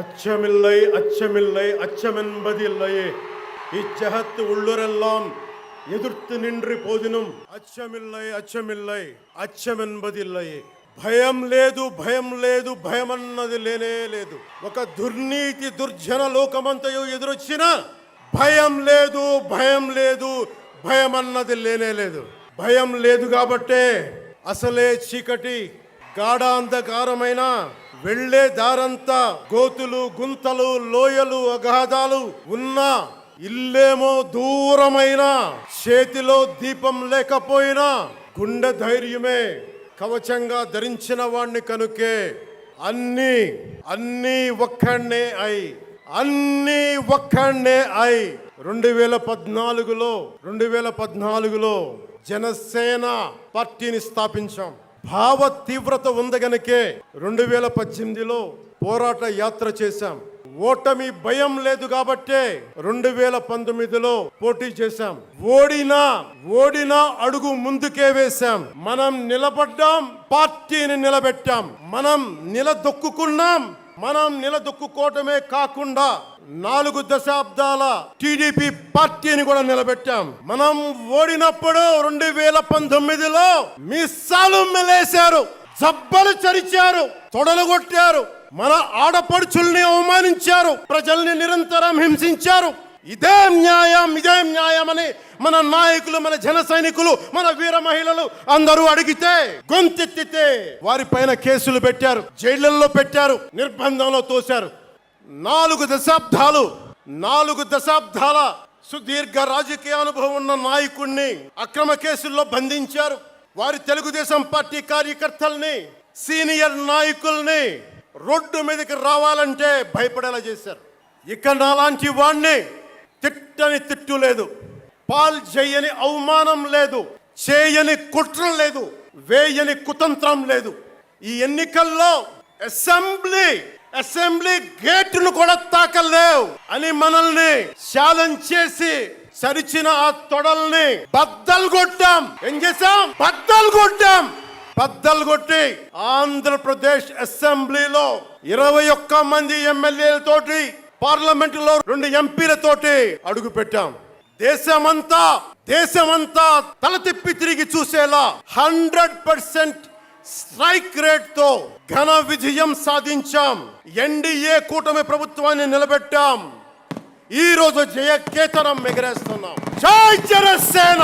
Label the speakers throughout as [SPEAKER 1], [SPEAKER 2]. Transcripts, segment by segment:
[SPEAKER 1] அச்சமில்லை அச்சமில்லை அச்சமென்பதில்லையே, இச்சகத்து உள்ளுரெல்லாம் ఎదుర్తు నిండ్రి పోదినం అచ్చమిల్లై అచ్చమిల్లై అచ్చమెన్బదిల్లయే. భయం లేదు భయం లేదు భయమన్నది లేనే లేదు. ఒక దుర్నీతి దుర్జన లోకమంతయు ఎదురొచ్చిన భయం లేదు భయం లేదు భయమన్నది లేనే లేదు. భయం లేదు కాబట్టే అసలే చీకటి గాఢాంధకారమైన వెళ్లే దారంతా గోతులు గుంతలు లోయలు అగాధాలు ఉన్నా, ఇల్లేమో దూరమైన చేతిలో దీపం లేకపోయినా గుండె ధైర్యమే కవచంగా ధరించిన వాణ్ణి కనుకే అన్ని ఒక్కడే అయి 2014లో జనసేన పార్టీని స్థాపించాం. భావ తీవ్రత ఉంది గనుకే 2018లో పోరాట యాత్ర చేశాం. ఓటమి భయం లేదు కాబట్టే 2019లో పోటీ చేశాం. ఓడినా అడుగు ముందుకే వేశాం. మనం నిలబడ్డాం, పార్టీని నిలబెట్టాం. మనం నిలదొక్కుకోవటమే కాకుండా 4 దశాబ్దాల టీడీపీ పార్టీని కూడా నిలబెట్టాం. మనం ఓడినప్పుడు 2019లో మీసాలు మెలేశారు, జబ్బలు చరిచారు, తొడలు కొట్టారు, మన ఆడపడుచుల్ని అవమానించారు, ప్రజల్ని నిరంతరం హింసించారు. ఇదే న్యాయం అని మన నాయకులు, మన జన సైనికులు, మన వీర మహిళలు అందరూ అడిగితే గొంతెత్తితే వారిపైన కేసులు పెట్టారు, జైళ్లలో పెట్టారు, నిర్బంధంలో తోశారు. 4 దశాబ్దాల సుదీర్ఘ రాజకీయ అనుభవం ఉన్న నాయకుడిని అక్రమ కేసుల్లో బంధించారు. వారి తెలుగుదేశం పార్టీ కార్యకర్తల్ని, సీనియర్ నాయకుల్ని రోడ్డు మీదకి రావాలంటే భయపడేలా చేశారు. ఇక నాలాంటి వాణ్ణి తిట్టని తిట్టు లేదు, పాల్ చేయని అవమానం లేదు, చేయని కుట్ర లేదు, వేయని కుతంత్రం లేదు. ఈ ఎన్నికల్లో అసెంబ్లీ గేటును కూడా తాకలేవు అని మనల్ని ఛాలెంజ్ చేసి సరిచిన ఆ తొడల్ని బద్దలు కొట్టాం. ఏం చేశాం? బద్దలు కొట్టి ఆంధ్రప్రదేశ్ అసెంబ్లీలో 21 మంది ఎమ్మెల్యేలతోటి, పార్లమెంటులో 2 ఎంపీలతోటి అడుగు పెట్టాం. దేశమంతా తల తిప్పి తిరిగి చూసేలా 100% స్ట్రైక్ రేట్ తో ఘన విజయం సాధించాం. ఎన్డీఏ కూటమి ప్రభుత్వాన్ని నిలబెట్టాం. ఈ రోజు జయకేతనం ఎగరేస్తున్నాం. జై జనసేన,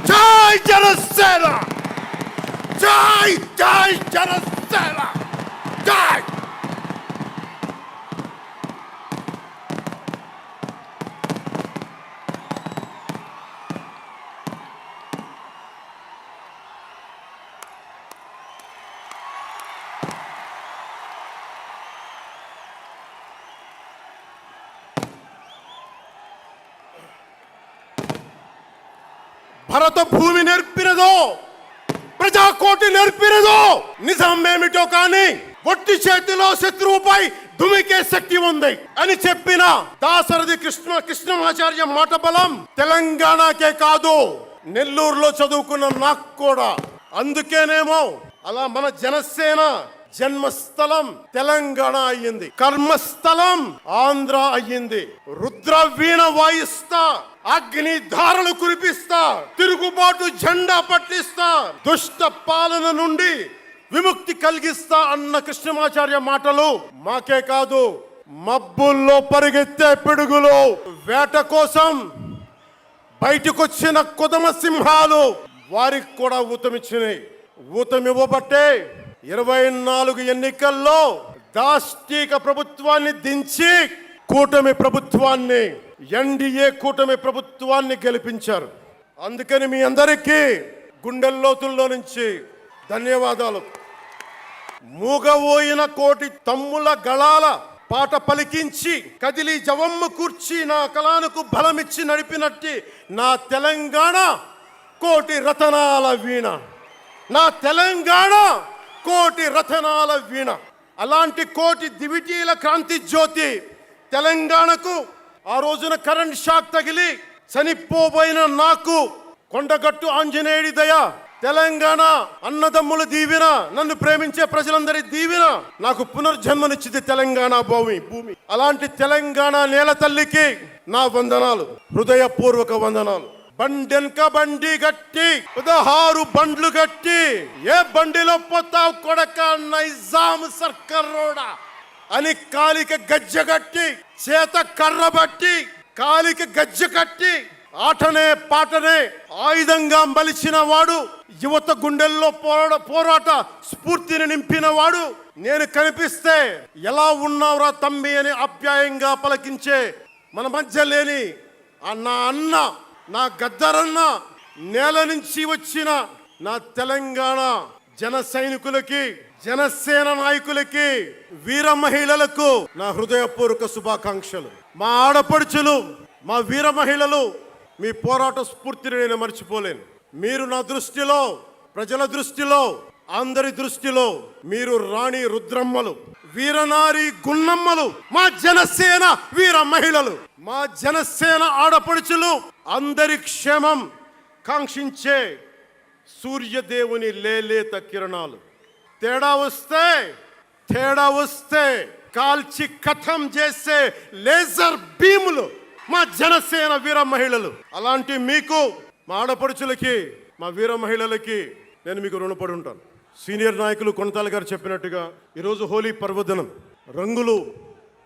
[SPEAKER 1] జై జనసేన, జై జై జనసేన, జై. భరత భూమి నేర్పినదో, ప్రజాకోటి నేర్పినదో, నిజమేమిటో కానీ ఒట్టి చేతిలో శత్రువుపై దుమికే శక్తి ఉంది అని చెప్పిన దాశరథి కృష్ణమాచార్య మాట బలం తెలంగాణకే కాదు, నెల్లూరులో చదువుకున్న నాకు కూడా. అందుకేనేమో అలా మన జనసేన జన్మస్థలం తెలంగాణ అయ్యింది, కర్మస్థలం ఆంధ్ర అయ్యింది. రుద్ర వీణ వాయిస్తా, అగ్ని ధారలు కురిపిస్తా, తిరుగుబాటు జెండా పట్టిస్తా, దుష్ట పాలన నుండి విముక్తి కలిగిస్తా అన్న కృష్ణమాచార్య మాటలు మాకే కాదు, మబ్బుల్లో పరిగెత్తే పిడుగులు, వేట కోసం బయటకొచ్చిన కొదమ సింహాలు వారికి కూడా ఊతమిచ్చినాయి. ఊతమివ్వబట్టే 24 ఎన్నికల్లో దాష్టీక ప్రభుత్వాన్ని దించి కూటమి ప్రభుత్వాన్ని, ఎన్డీఏ కూటమి ప్రభుత్వాన్ని గెలిపించారు. అందుకని మీ అందరికీ గుండెల్లోతుల్లో నుంచి ధన్యవాదాలు. మూగబోయిన కోటి తమ్ముల గళాల పాట పలికించి కదిలి జవమ్ము కూర్చి నా కళానికి బలమిచ్చి నడిపినట్టి నా తెలంగాణ కోటి రతనాల వీణ, నా తెలంగాణ కోటి రతనాల వీణ. అలాంటి కోటి దివిటీల క్రాంతి జ్యోతి తెలంగాణకు ఆ రోజున కరెంట్ షాక్ తగిలి చనిపోబోయిన నాకు కొండగట్టు ఆంజనేయుడి దయ, తెలంగాణ అన్నదమ్ముల దీవెన, నన్ను ప్రేమించే ప్రజలందరి దీవెన నాకు పునర్జన్మనిచ్చింది తెలంగాణ భూమి. అలాంటి తెలంగాణ నేల తల్లికి నా వందనాలు, హృదయపూర్వక వందనాలు. బండెనక బండి గట్టి 16 బండ్లు గట్టి, ఏ బండిలో పోతావు కొడక నైజాం సర్కార్ రోడా అని కాలికి గజ్జె కట్టి, చేత కర్ర బట్టి కాలికి గజ్జె కట్టి, ఆటనే పాటనే ఆయుధంగా మలిచిన వాడు, యువత గుండెల్లో పోరాట స్ఫూర్తిని నింపిన వాడు, నేను కనిపిస్తే ఎలా ఉన్నావురా తమ్మి అని ఆప్యాయంగా పలకించే మన మధ్య లేని నా అన్న, నా గద్దరన్న, నేల నుంచి వచ్చిన నా తెలంగాణ జన సైనికులకి, జనసేన నాయకులకి, వీర మహిళలకు నా హృదయపూర్వక శుభాకాంక్షలు. మా ఆడపడుచులు, మా వీర మహిళలు, మీ పోరాట స్ఫూర్తిని నేను మర్చిపోలేను. మీరు నా దృష్టిలో, ప్రజల దృష్టిలో, అందరి దృష్టిలో మీరు రాణి రుద్రమ్మలు, వీరనారి గున్నమ్మలు, మా జనసేన వీర మహిళలు, మా జనసేన ఆడపడుచులు, అందరి క్షేమం కాంక్షించే సూర్యదేవుని లేలేత కిరణాలు. తేడా వస్తే కాల్చి కథం చేసే లేజర్ బీములు మా జనసేన వీర మహిళలు. అలాంటి మీకు, మా ఆడపడుచులకి, మా వీర మహిళలకి నేను మీకు రుణపడి ఉంటాను. సీనియర్ నాయకులు కొనతాల గారు చెప్పినట్టుగా ఈరోజు హోలీ పర్వదినం, రంగులు,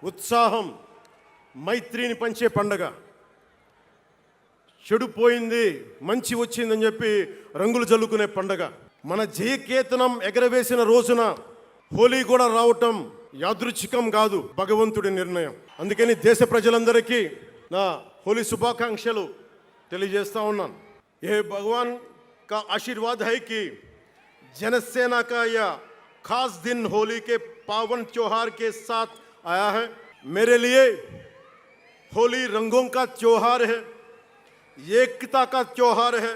[SPEAKER 1] ఉత్సాహం, మైత్రిని పంచే పండగ. చెడు పోయింది, మంచి వచ్చిందని చెప్పి రంగులు జల్లుకునే పండగ. మన జయకేతనం ఎగరవేసిన రోజున హోలీ కూడా రావటం యాదృచ్ఛికం కాదు, భగవంతుడి నిర్ణయం. అందుకని దేశ ప్రజలందరికీ నా హోలీ శుభాకాంక్షలు తెలియజేస్తా ఉన్నాను. ये भगवान का आशीर्वाद है कि जनसेना का यह खास दिन होली के पावन त्योहार के साथ आया है. मेरे लिए होली रंगों का त्योहार है, एकता का त्योहार है,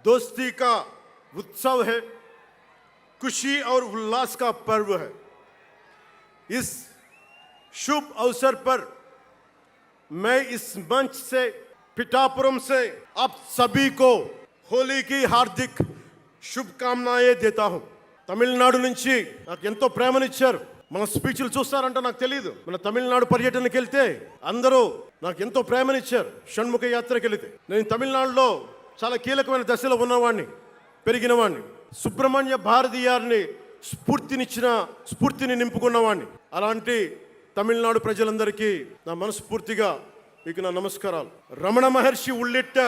[SPEAKER 1] दोस्ती का उत्सव है, खुशी और उल्लास का पर्व है. इस शुभ अवसर पर मैं इस मंच से, पिठापुरम से आप सभी को होली की हार्दिक शुभकामनाएं देता हूं. తమిళనాడు నుంచి నాకు ఎంతో ప్రేమనిచ్చారు. మన స్పీచ్లు చూస్తారంటే నాకు తెలియదు. మన తమిళనాడు పర్యటనకి వెళ్తే అందరూ నాకు ఎంతో ప్రేమనిచ్చారు. షణ్ముఖ యాత్రకి వెళితే నేను తమిళనాడులో చాలా కీలకమైన దశలో ఉన్నవాడిని, పెరిగినవాడిని. సుబ్రహ్మణ్య భారతీయారిని స్ఫూర్తిని నింపుకున్నవాడిని. అలాంటి తమిళనాడు ప్రజలందరికీ నా మనస్ఫూర్తిగా మీకు నా నమస్కారాలు. రమణ మహర్షి ఉళ్ళిట్ట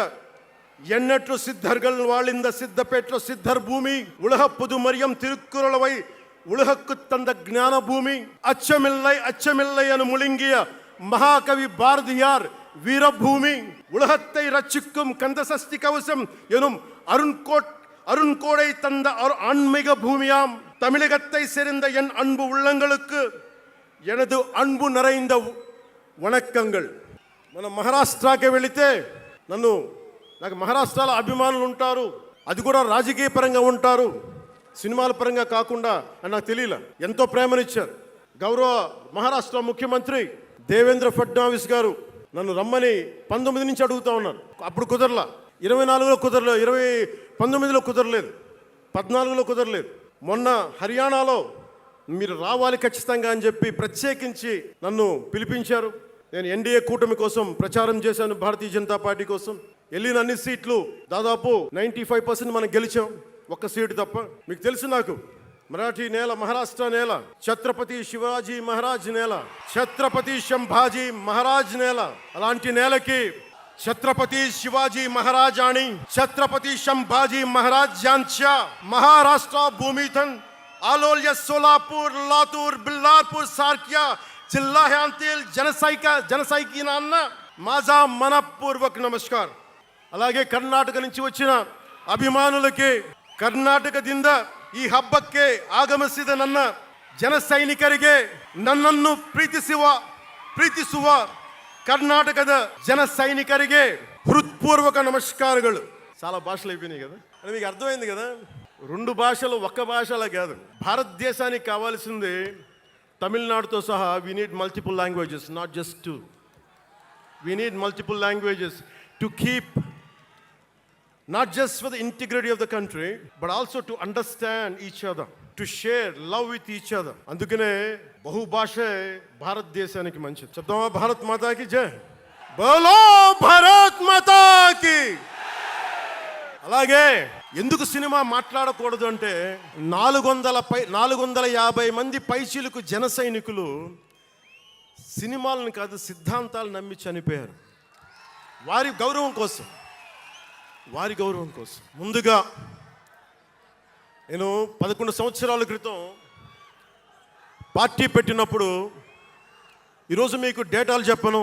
[SPEAKER 1] ఎన్నట్లు సిద్ధர்கள் வாழ்ந்த సిద్ధపేట్ల సిద్ధర్ భూమి, ఉలహ పుదుమరియం తిరుక్కురళవై ఉలహకు తంద జ్ఞాన భూమి, అచ్చమిల్లై అను ముళింగియ మహాకవి భారதியார் வீரபூமி, உலகத்தை ரட்சிக்கும் கந்தசஷ்டி கவசம் எனும் அருண்கோடை தந்த ஆன்மீக பூமியாம் தமிழகத்தை சேர்ந்த என் அன்பு உள்ளங்களுக்கு எனது అన్బు நிறைந்த వణకంగల్. మన మహారాష్ట్రకి వెళితే నాకు మహారాష్ట్రలో అభిమానులు ఉంటారు. అది కూడా రాజకీయ పరంగా ఉంటారు, సినిమాల పరంగా కాకుండా అని నాకు తెలియలే. ఎంతో ప్రేమనిచ్చారు. గౌరవ మహారాష్ట్ర ముఖ్యమంత్రి దేవేంద్ర ఫడ్నవీస్ గారు నన్ను రమ్మని 19 నుంచి అడుగుతూ ఉన్నారు. అప్పుడు కుదరలా, 24లో కుదరలేదు, 19లో కుదరలేదు, 14లో కుదరలేదు. మొన్న హర్యానాలో మీరు రావాలి ఖచ్చితంగా అని చెప్పి ప్రత్యేకించి నన్ను పిలిపించారు. నేను ఎన్డీఏ కూటమి కోసం ప్రచారం చేశాను, భారతీయ జనతా పార్టీ కోసం. వెళ్ళిన అన్ని సీట్లు దాదాపు 95% మనం గెలిచాం, ఒక్క సీటు తప్ప. మీకు తెలుసు, నాకు మరాఠీ నేల, మహారాష్ట్ర నేల, ఛత్రపతి శివాజీ మహారాజ్ నేల, ఛత్రపతి సంభాజీ మహారాజ్ నేల. అలాంటి నేలకి ఛత్రపతి శివాజీ మహారాజ్ आणि ఛత్రపతి संभाजी महाराज यांच्या महाराष्ट्र भूमीतून आलोल्य, सोलापूर, लातूर, बिल्लारपूर सारख्या जिल्ह्यांतील जनसैनिकांना माझा मनपूर्वक नमस्कार. అలాగే కర్ణాటక నుంచి వచ్చిన ಅಭಿಮಾನುಲಕ್ಕೆ, ಕರ್ನಾಟಕದಿಂದ ಈ ಹಬ್ಬಕ್ಕೆ ಆಗಮಿಸಿದ ನನ್ನ ಜನ ಸೈನಿಕರಿಗೆ, ನನ್ನನ್ನು ಪ್ರೀತಿಸುವ కర్ణాటకದ జన సైనికರಿಗೆ హృత్పూర్వక నమస్కారాలు. చాలా భాషలు అయిపోయినాయి కదా అని మీకు అర్థమైంది కదా. 2 భాషలు ఒక్క భాషలా కాదు. భారతదేశానికి కావాల్సింది తమిళనాడుతో సహా we need multiple languages, not just 2. We need multiple languages to keep not just for the integrity of the country but also to understand each other, to share love with each other. అందుకనే బహుభాషే భారతదేశానికి మంచిది. చెప్తామా భారత్ మాతాకి జై, బోలో భారత్ మాతాకి. అలాగే ఎందుకు సినిమా మాట్లాడకూడదు అంటే 450 మంది పైచీలకు జన సైనికులు సినిమాలను కాదు సిద్ధాంతాలు నమ్మి చనిపోయారు. వారి గౌరవం కోసం ముందుగా నేను 11 సంవత్సరాల క్రితం పార్టీ పెట్టినప్పుడు, ఈరోజు మీకు డేటాలు చెప్పను,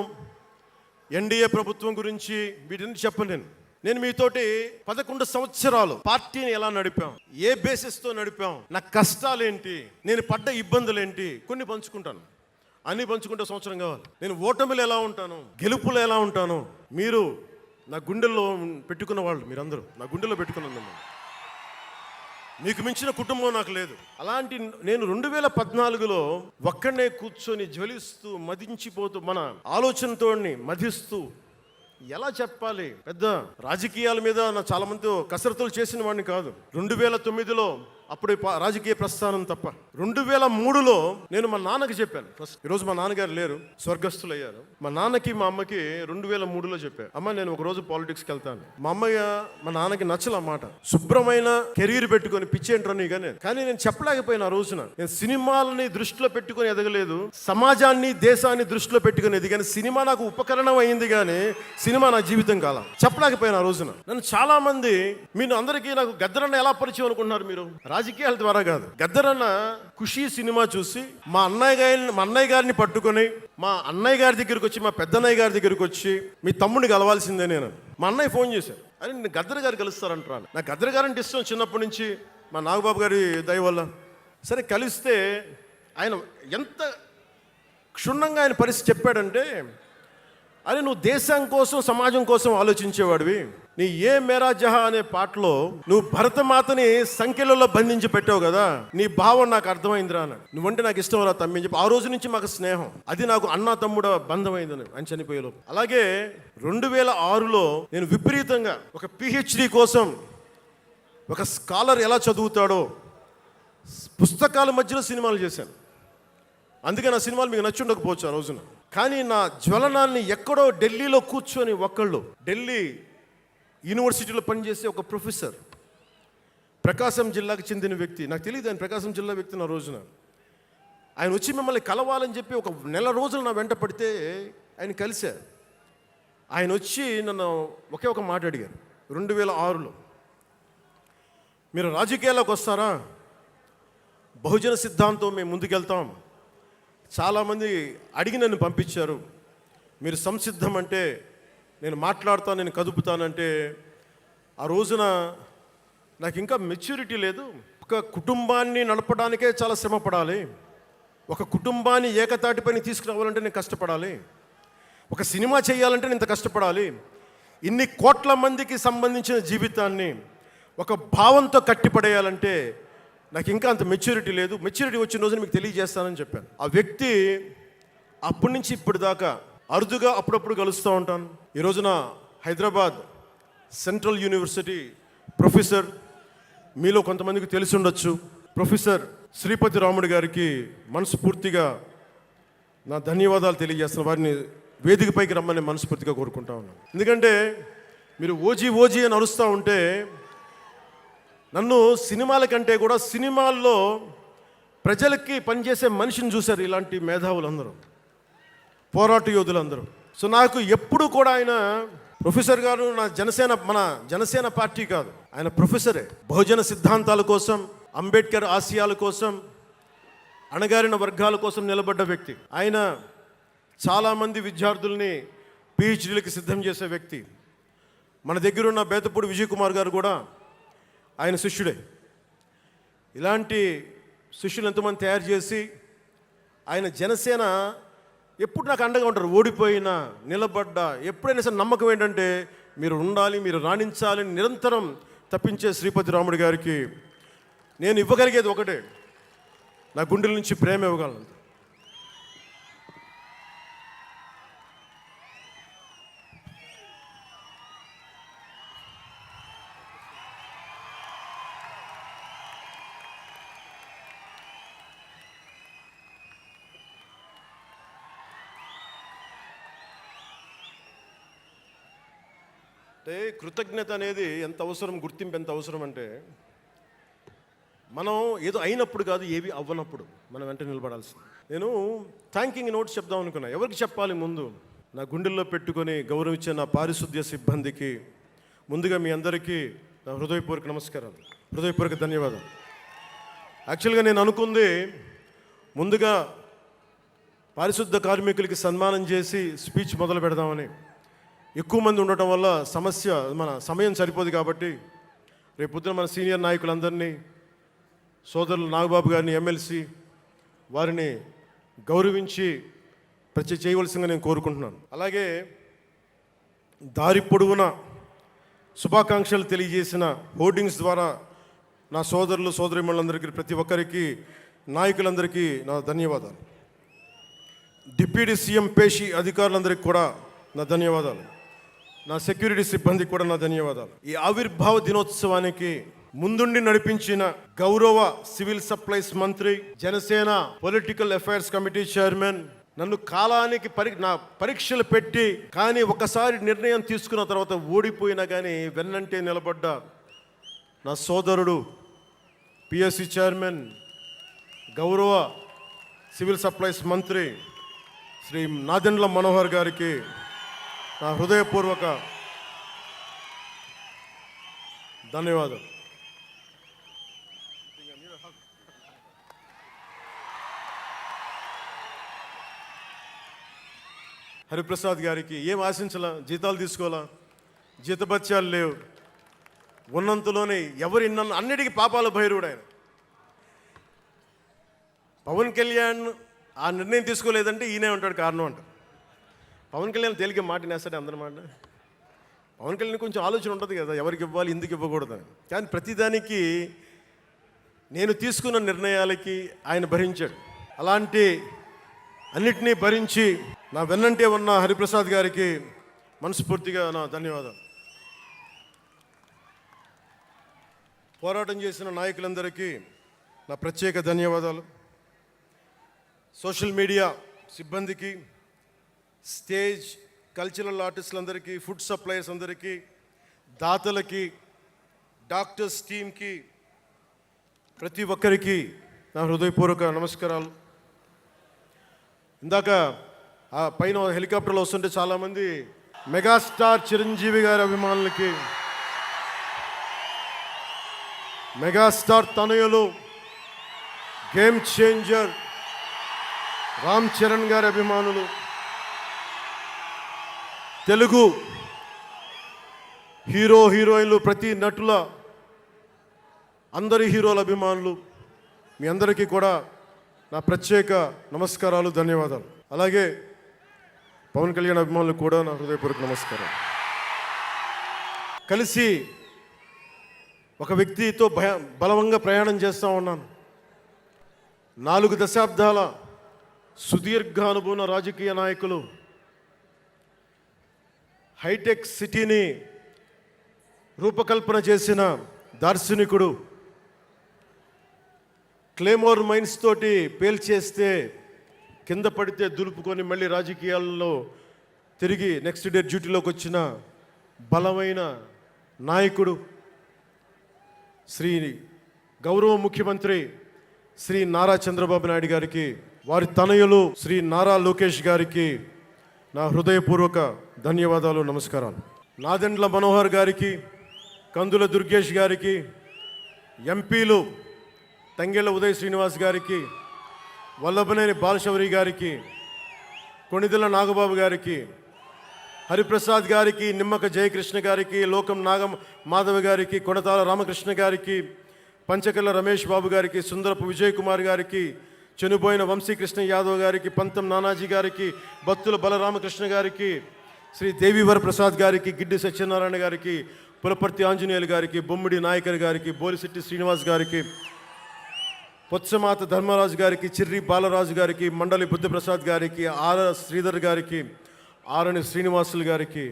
[SPEAKER 1] ఎన్డీఏ ప్రభుత్వం గురించి వీటిని చెప్పను. నేను మీతోటి 11 సంవత్సరాలు పార్టీని ఎలా నడిపాం, ఏ బేసిస్తో నడిపాం, నా కష్టాలేంటి, నేను పడ్డ ఇబ్బందులేంటి, కొన్ని పంచుకుంటాను. అన్నీ పంచుకుంటే సంవత్సరం కావాలి. నేను ఓటమిలు ఎలా ఉంటాను, గెలుపులు ఎలా ఉంటాను, మీరు నా గుండెల్లో పెట్టుకున్న వాళ్ళు, మీరందరూ నా గుండెల్లో పెట్టుకున్నాను. మీకు మించిన కుటుంబం నాకు లేదు. అలాంటి నేను 2014లో ఒక్కడనే కూర్చొని జ్వలిస్తూ మదించిపోతూ మన ఆలోచనతో మధిస్తూ ఎలా చెప్పాలి, పెద్ద రాజకీయాల మీద నా చాలా మంది కసరత్తులు చేసిన వాడిని కాదు. 2009లో అప్పుడు రాజకీయ ప్రస్థానం తప్ప. 2003లో నేను మా నాన్నకి చెప్పాను. ఈరోజు మా నాన్నగారు లేరు, స్వర్గస్థులు అయ్యారు. మా నాన్నకి మా అమ్మకి 2003లో చెప్పాను, అమ్మ నేను ఒక రోజు పాలిటిక్స్కి వెళ్తాను. మా అమ్మయ్య మా నాన్నకి నచ్చల మాట, శుభ్రమైన కెరీర్ పెట్టుకొని పిచ్చేంట్రని. కానీ నేను చెప్పలేకపోయిన ఆ రోజున. నేను సినిమాలని దృష్టిలో పెట్టుకొని ఎదగలేదు, సమాజాన్ని దేశాన్ని దృష్టిలో పెట్టుకొని ఎదిగాను. సినిమా నాకు ఉపకరణం అయింది కానీ సినిమా నా జీవితం కాల. చెప్పలేకపోయిన ఆ రోజున. నన్ను చాలా మంది, మీరు అందరికీ నాకు గద్దరన్న ఎలా పరిచయం అనుకుంటున్నారు మీరు? రాజకీయాల ద్వారా కాదు. గద్దరన్న ఖుషీ సినిమా చూసి మా అన్నయ్య గారిని పట్టుకొని మా అన్నయ్య గారి దగ్గరికి వచ్చి, మా పెద్దన్నయ్య గారి దగ్గరికి వచ్చి, మీ తమ్ముడిని కలవాల్సిందే నేను. మా అన్నయ్య ఫోన్ చేశారు, అని నేను గద్దర్ గారు కలుస్తారంటాను. నాకు గద్దర్ గారంటే ఇష్టం చిన్నప్పటి నుంచి, మా నాగబాబు గారి దయ వల్ల. సరే కలిస్తే ఆయన ఎంత క్షుణ్ణంగా ఆయన పరిస్థితి చెప్పాడంటే, అరే నువ్వు దేశం కోసం సమాజం కోసం ఆలోచించేవాడివి. నీ ఏ మేరా జహా అనే పాటలో నువ్వు భరతమాతని సంఖ్యలలో బంధించి పెట్టావు కదా, నీ భావం నాకు అర్థమైందిరా అన్నాడు. నువ్వంటే నాకు ఇష్టం రా తమ్మి అని చెప్పి ఆ రోజు నుంచి మాకు స్నేహం, అది నాకు అన్నా తమ్ముడు బంధమైందని ఆయన చనిపోయేలో. అలాగే 2006లో నేను విపరీతంగా ఒక పిహెచ్డి కోసం ఒక స్కాలర్ ఎలా చదువుతాడో పుస్తకాల మధ్యలో సినిమాలు చేశాను. అందుకే నా సినిమాలు మీకు నచ్చి ఉండకపోవచ్చు ఆ రోజున. కానీ నా జ్వలనాన్ని ఎక్కడో ఢిల్లీలో కూర్చొని ఒకళ్ళు, ఢిల్లీ యూనివర్సిటీలో పనిచేసే ఒక ప్రొఫెసర్, ప్రకాశం జిల్లాకు చెందిన వ్యక్తి, నాకు తెలియదు ఆయన ప్రకాశం జిల్లా వ్యక్తి. నా రోజున ఆయన వచ్చి మిమ్మల్ని కలవాలని చెప్పి ఒక నెల రోజులు నా వెంట పడితే ఆయన కలిశారు. ఆయన వచ్చి నన్ను ఒకే ఒక మాట అడిగారు 2006లో, మీరు రాజకీయాల్లోకి వస్తారా? బహుజన సిద్ధాంతం మేము ముందుకెళ్తాం. చాలామంది అడిగి నన్ను పంపించారు, మీరు సంసిద్ధం అంటే నేను మాట్లాడతాను, నేను కదుపుతానంటే. ఆ రోజున నాకు ఇంకా మెచ్యూరిటీ లేదు. ఒక కుటుంబాన్ని నడపడానికే చాలా శ్రమ పడాలి, ఒక కుటుంబాన్ని ఏకతాటిపైన తీసుకురావాలంటే నేను కష్టపడాలి, ఒక సినిమా చేయాలంటే నేను ఇంత కష్టపడాలి, ఇన్ని కోట్ల మందికి సంబంధించిన జీవితాన్ని ఒక భావంతో కట్టిపడేయాలంటే నాకు ఇంకా అంత మెచ్యూరిటీ లేదు. మెచ్యూరిటీ వచ్చిన రోజున మీకు తెలియజేస్తానని చెప్పాను. ఆ వ్యక్తి అప్పటి నుంచి ఇప్పటి దాకా అరుదుగా అప్పుడప్పుడు కలుస్తూ ఉంటాను. ఈ రోజున హైదరాబాద్ సెంట్రల్ యూనివర్సిటీ ప్రొఫెసర్, మీలో కొంతమందికి తెలిసి ఉండొచ్చు, ప్రొఫెసర్ శ్రీపతి రాముడు గారికి మనస్ఫూర్తిగా నా ధన్యవాదాలు తెలియజేస్తున్నాను. వారిని వేదికపైకి రమ్మని మనస్ఫూర్తిగా కోరుకుంటా ఉన్నాను. ఎందుకంటే మీరు ఓజీ ఓజీ అని అరుస్తూ ఉంటే, నన్ను సినిమాల కంటే కూడా సినిమాల్లో ప్రజలకి పనిచేసే మనిషిని చూశారు ఇలాంటి మేధావులందరూ, పోరాట యోధులందరూ. సో నాకు ఎప్పుడు కూడా ఆయన ప్రొఫెసర్ గారు మన జనసేన పార్టీ కాదు, ఆయన ప్రొఫెసరే. బహుజన సిద్ధాంతాల కోసం, అంబేద్కర్ ఆశయాల కోసం, అణగారిన వర్గాల కోసం నిలబడ్డ వ్యక్తి ఆయన. చాలామంది విద్యార్థుల్ని పిహెచ్డీలకి సిద్ధం చేసే వ్యక్తి. మన దగ్గర ఉన్న బేతపూడి విజయ్ కుమార్ గారు కూడా ఆయన శిష్యుడే. ఇలాంటి శిష్యులు ఎంతోమంది తయారు చేసి ఆయన జనసేన ఎప్పుడు నాకు అండగా ఉంటారు. ఓడిపోయినా నిలబడ్డా ఎప్పుడైనా సరే నమ్మకం ఏంటంటే మీరు ఉండాలి, మీరు రాణించాలని నిరంతరం తప్పించే శ్రీపతి రాముడు గారికి నేను ఇవ్వగలిగేది ఒకటే, నా గుండెల నుంచి ప్రేమ ఇవ్వగలను. అంటే కృతజ్ఞత అనేది ఎంత అవసరం, గుర్తింపు ఎంత అవసరం అంటే మనం ఏదో అయినప్పుడు కాదు, ఏవి అవ్వనప్పుడు మనం వెంట నిలబడాల్సింది. నేను థ్యాంకింగ్ నోట్స్ చెప్దాం అనుకున్నా. ఎవరికి చెప్పాలి ముందు? నా గుండెల్లో పెట్టుకొని గౌరవించే నా పారిశుద్ధ్య సిబ్బందికి ముందుగా మీ అందరికీ నా హృదయపూర్వక నమస్కారాలు, హృదయపూర్వక ధన్యవాదాలు. యాక్చువల్గా నేను అనుకుంది ముందుగా పారిశుద్ధ కార్మికులకి సన్మానం చేసి స్పీచ్ మొదలు పెడదామని. ఎక్కువ మంది ఉండటం వల్ల మన సమయం సరిపోదు కాబట్టి రేపొద్దున మన సీనియర్ నాయకులందరినీ, సోదరులు నాగబాబు గారిని, ఎమ్మెల్సీ వారిని గౌరవించి చేయవలసిందిగా నేను కోరుకుంటున్నాను. అలాగే దారి పొడవున శుభాకాంక్షలు తెలియజేసిన హోర్డింగ్స్ ద్వారా నా సోదరులు సోదరీమణులందరికీ, ప్రతి ఒక్కరికి, నాయకులందరికీ నా ధన్యవాదాలు. డిప్యూటీ సీఎం పేషి అధికారులందరికీ కూడా నా ధన్యవాదాలు. నా సెక్యూరిటీ సిబ్బందికి కూడా నా ధన్యవాదాలు. ఈ ఆవిర్భావ దినోత్సవానికి ముందుండి నడిపించిన గౌరవ సివిల్ సప్లైస్ మంత్రి, Janasena political affairs committee chairman, నన్ను కాలానికి నా పరీక్షలు పెట్టి కానీ ఒకసారి నిర్ణయం తీసుకున్న తర్వాత ఓడిపోయినా కానీ వెన్నంటే నిలబడ్డ నా సోదరుడు పిఎస్సి చైర్మన్, గౌరవ సివిల్ సప్లైస్ మంత్రి శ్రీ నాదెండ్ల మనోహర్ గారికి నా హృదయపూర్వక ధన్యవాదాలు. హరిప్రసాద్ గారికి ఏం ఆశించాలా, జీతాలు తీసుకోవాలా, జీతభత్యాలు లేవు, ఉన్నంతలోనే ఎవరి అన్నిటికీ పాపాల భైరవుడు ఆయన. పవన్ కళ్యాణ్ ఆ నిర్ణయం తీసుకోలేదంటే ఈయనే ఉంటాడు కారణం అంట. పవన్ కళ్యాణ్ తేలిక మాట నేస్తాడు అందరి మాట. పవన్ కళ్యాణ్ కొంచెం ఆలోచన ఉంటుంది కదా, ఎవరికి ఇవ్వాలి, ఎందుకు ఇవ్వకూడదని. కానీ ప్రతిదానికి నేను తీసుకున్న నిర్ణయాలకి ఆయన భరించాడు. అలాంటి అన్నిటినీ భరించి నా వెన్నంటే ఉన్న హరిప్రసాద్ గారికి మనస్ఫూర్తిగా నా ధన్యవాదాలు. పోరాటం చేసిన నాయకులందరికీ నా ప్రత్యేక ధన్యవాదాలు. సోషల్ మీడియా సిబ్బందికి, స్టేజ్ కల్చరల్ ఆర్టిస్టులందరికీ, ఫుడ్ సప్లయర్స్ అందరికీ, దాతలకి, డాక్టర్స్ టీమ్కి, ప్రతి ఒక్కరికి నా హృదయపూర్వక నమస్కారాలు. ఇందాక ఆ పైన హెలికాప్టర్లో వస్తుంటే చాలామంది మెగాస్టార్ చిరంజీవి గారి అభిమానులకి, మెగాస్టార్ తనయులు, గేమ్ చేంజర్ రామ్ చరణ్ గారి అభిమానులు, తెలుగు హీరో హీరోయిన్లు, ప్రతి నటుల అందరి హీరోల అభిమానులు, మీ అందరికీ కూడా నా ప్రత్యేక నమస్కారాలు, ధన్యవాదాలు. అలాగే పవన్ కళ్యాణ్ అభిమానులకు కూడా నా హృదయపూర్వక నమస్కారం. కలిసి ఒక వ్యక్తితో బలవంగా ప్రయాణం చేస్తూ ఉన్నాను. 4 దశాబ్దాల సుదీర్ఘ అనుభవ రాజకీయ నాయకులు, హైటెక్ సిటీని రూపకల్పన చేసిన దార్శనికుడు, క్లేమోర్ మైన్స్ తోటి పేల్చేస్తే కింద పడితే దులుపుకొని మళ్ళీ రాజకీయాల్లో తిరిగి నెక్స్ట్ డే డ్యూటీలోకి వచ్చిన బలమైన నాయకుడు, శ్రీ గౌరవ ముఖ్యమంత్రి శ్రీ నారా చంద్రబాబు నాయుడు గారికి, వారి తనయులు శ్రీ నారా లోకేష్ గారికి నా హృదయపూర్వక ధన్యవాదాలు, నమస్కారాలు. నాదెండ్ల మనోహర్ గారికి, కందుల దుర్గేష్ గారికి, ఎంపీలు తంగెళ్ళ ఉదయ్ శ్రీనివాస్ గారికి, వల్లభనేని బాలశౌరి గారికి, కొణిదెల నాగబాబు గారికి, హరిప్రసాద్ గారికి, నిమ్మక జయకృష్ణ గారికి, లోకం మాధవ గారికి, కొనతాల రామకృష్ణ గారికి, పంచకల్ల రమేష్ బాబు గారికి, సుందరపు విజయ్ కుమార్ గారికి, చనిపోయిన వంశీకృష్ణ యాదవ్ గారికి, పంతం నానాజీ గారికి, బత్తుల బలరామకృష్ణ గారికి, శ్రీ దేవివర ప్రసాద్ గారికి, గిడ్డి సత్యనారాయణ గారికి, పులపర్తి ఆంజనేయులు గారికి, బొమ్మిడి నాయకర్ గారికి, బోలిశెట్టి శ్రీనివాస్ గారికి, పొత్సమాత ధర్మరాజు గారికి, చిర్రి బాలరాజు గారికి, మండలి బుద్ధప్రసాద్ గారికి, ఆర్ శ్రీధర్ గారికి, ఆరణి శ్రీనివాసులు గారికి,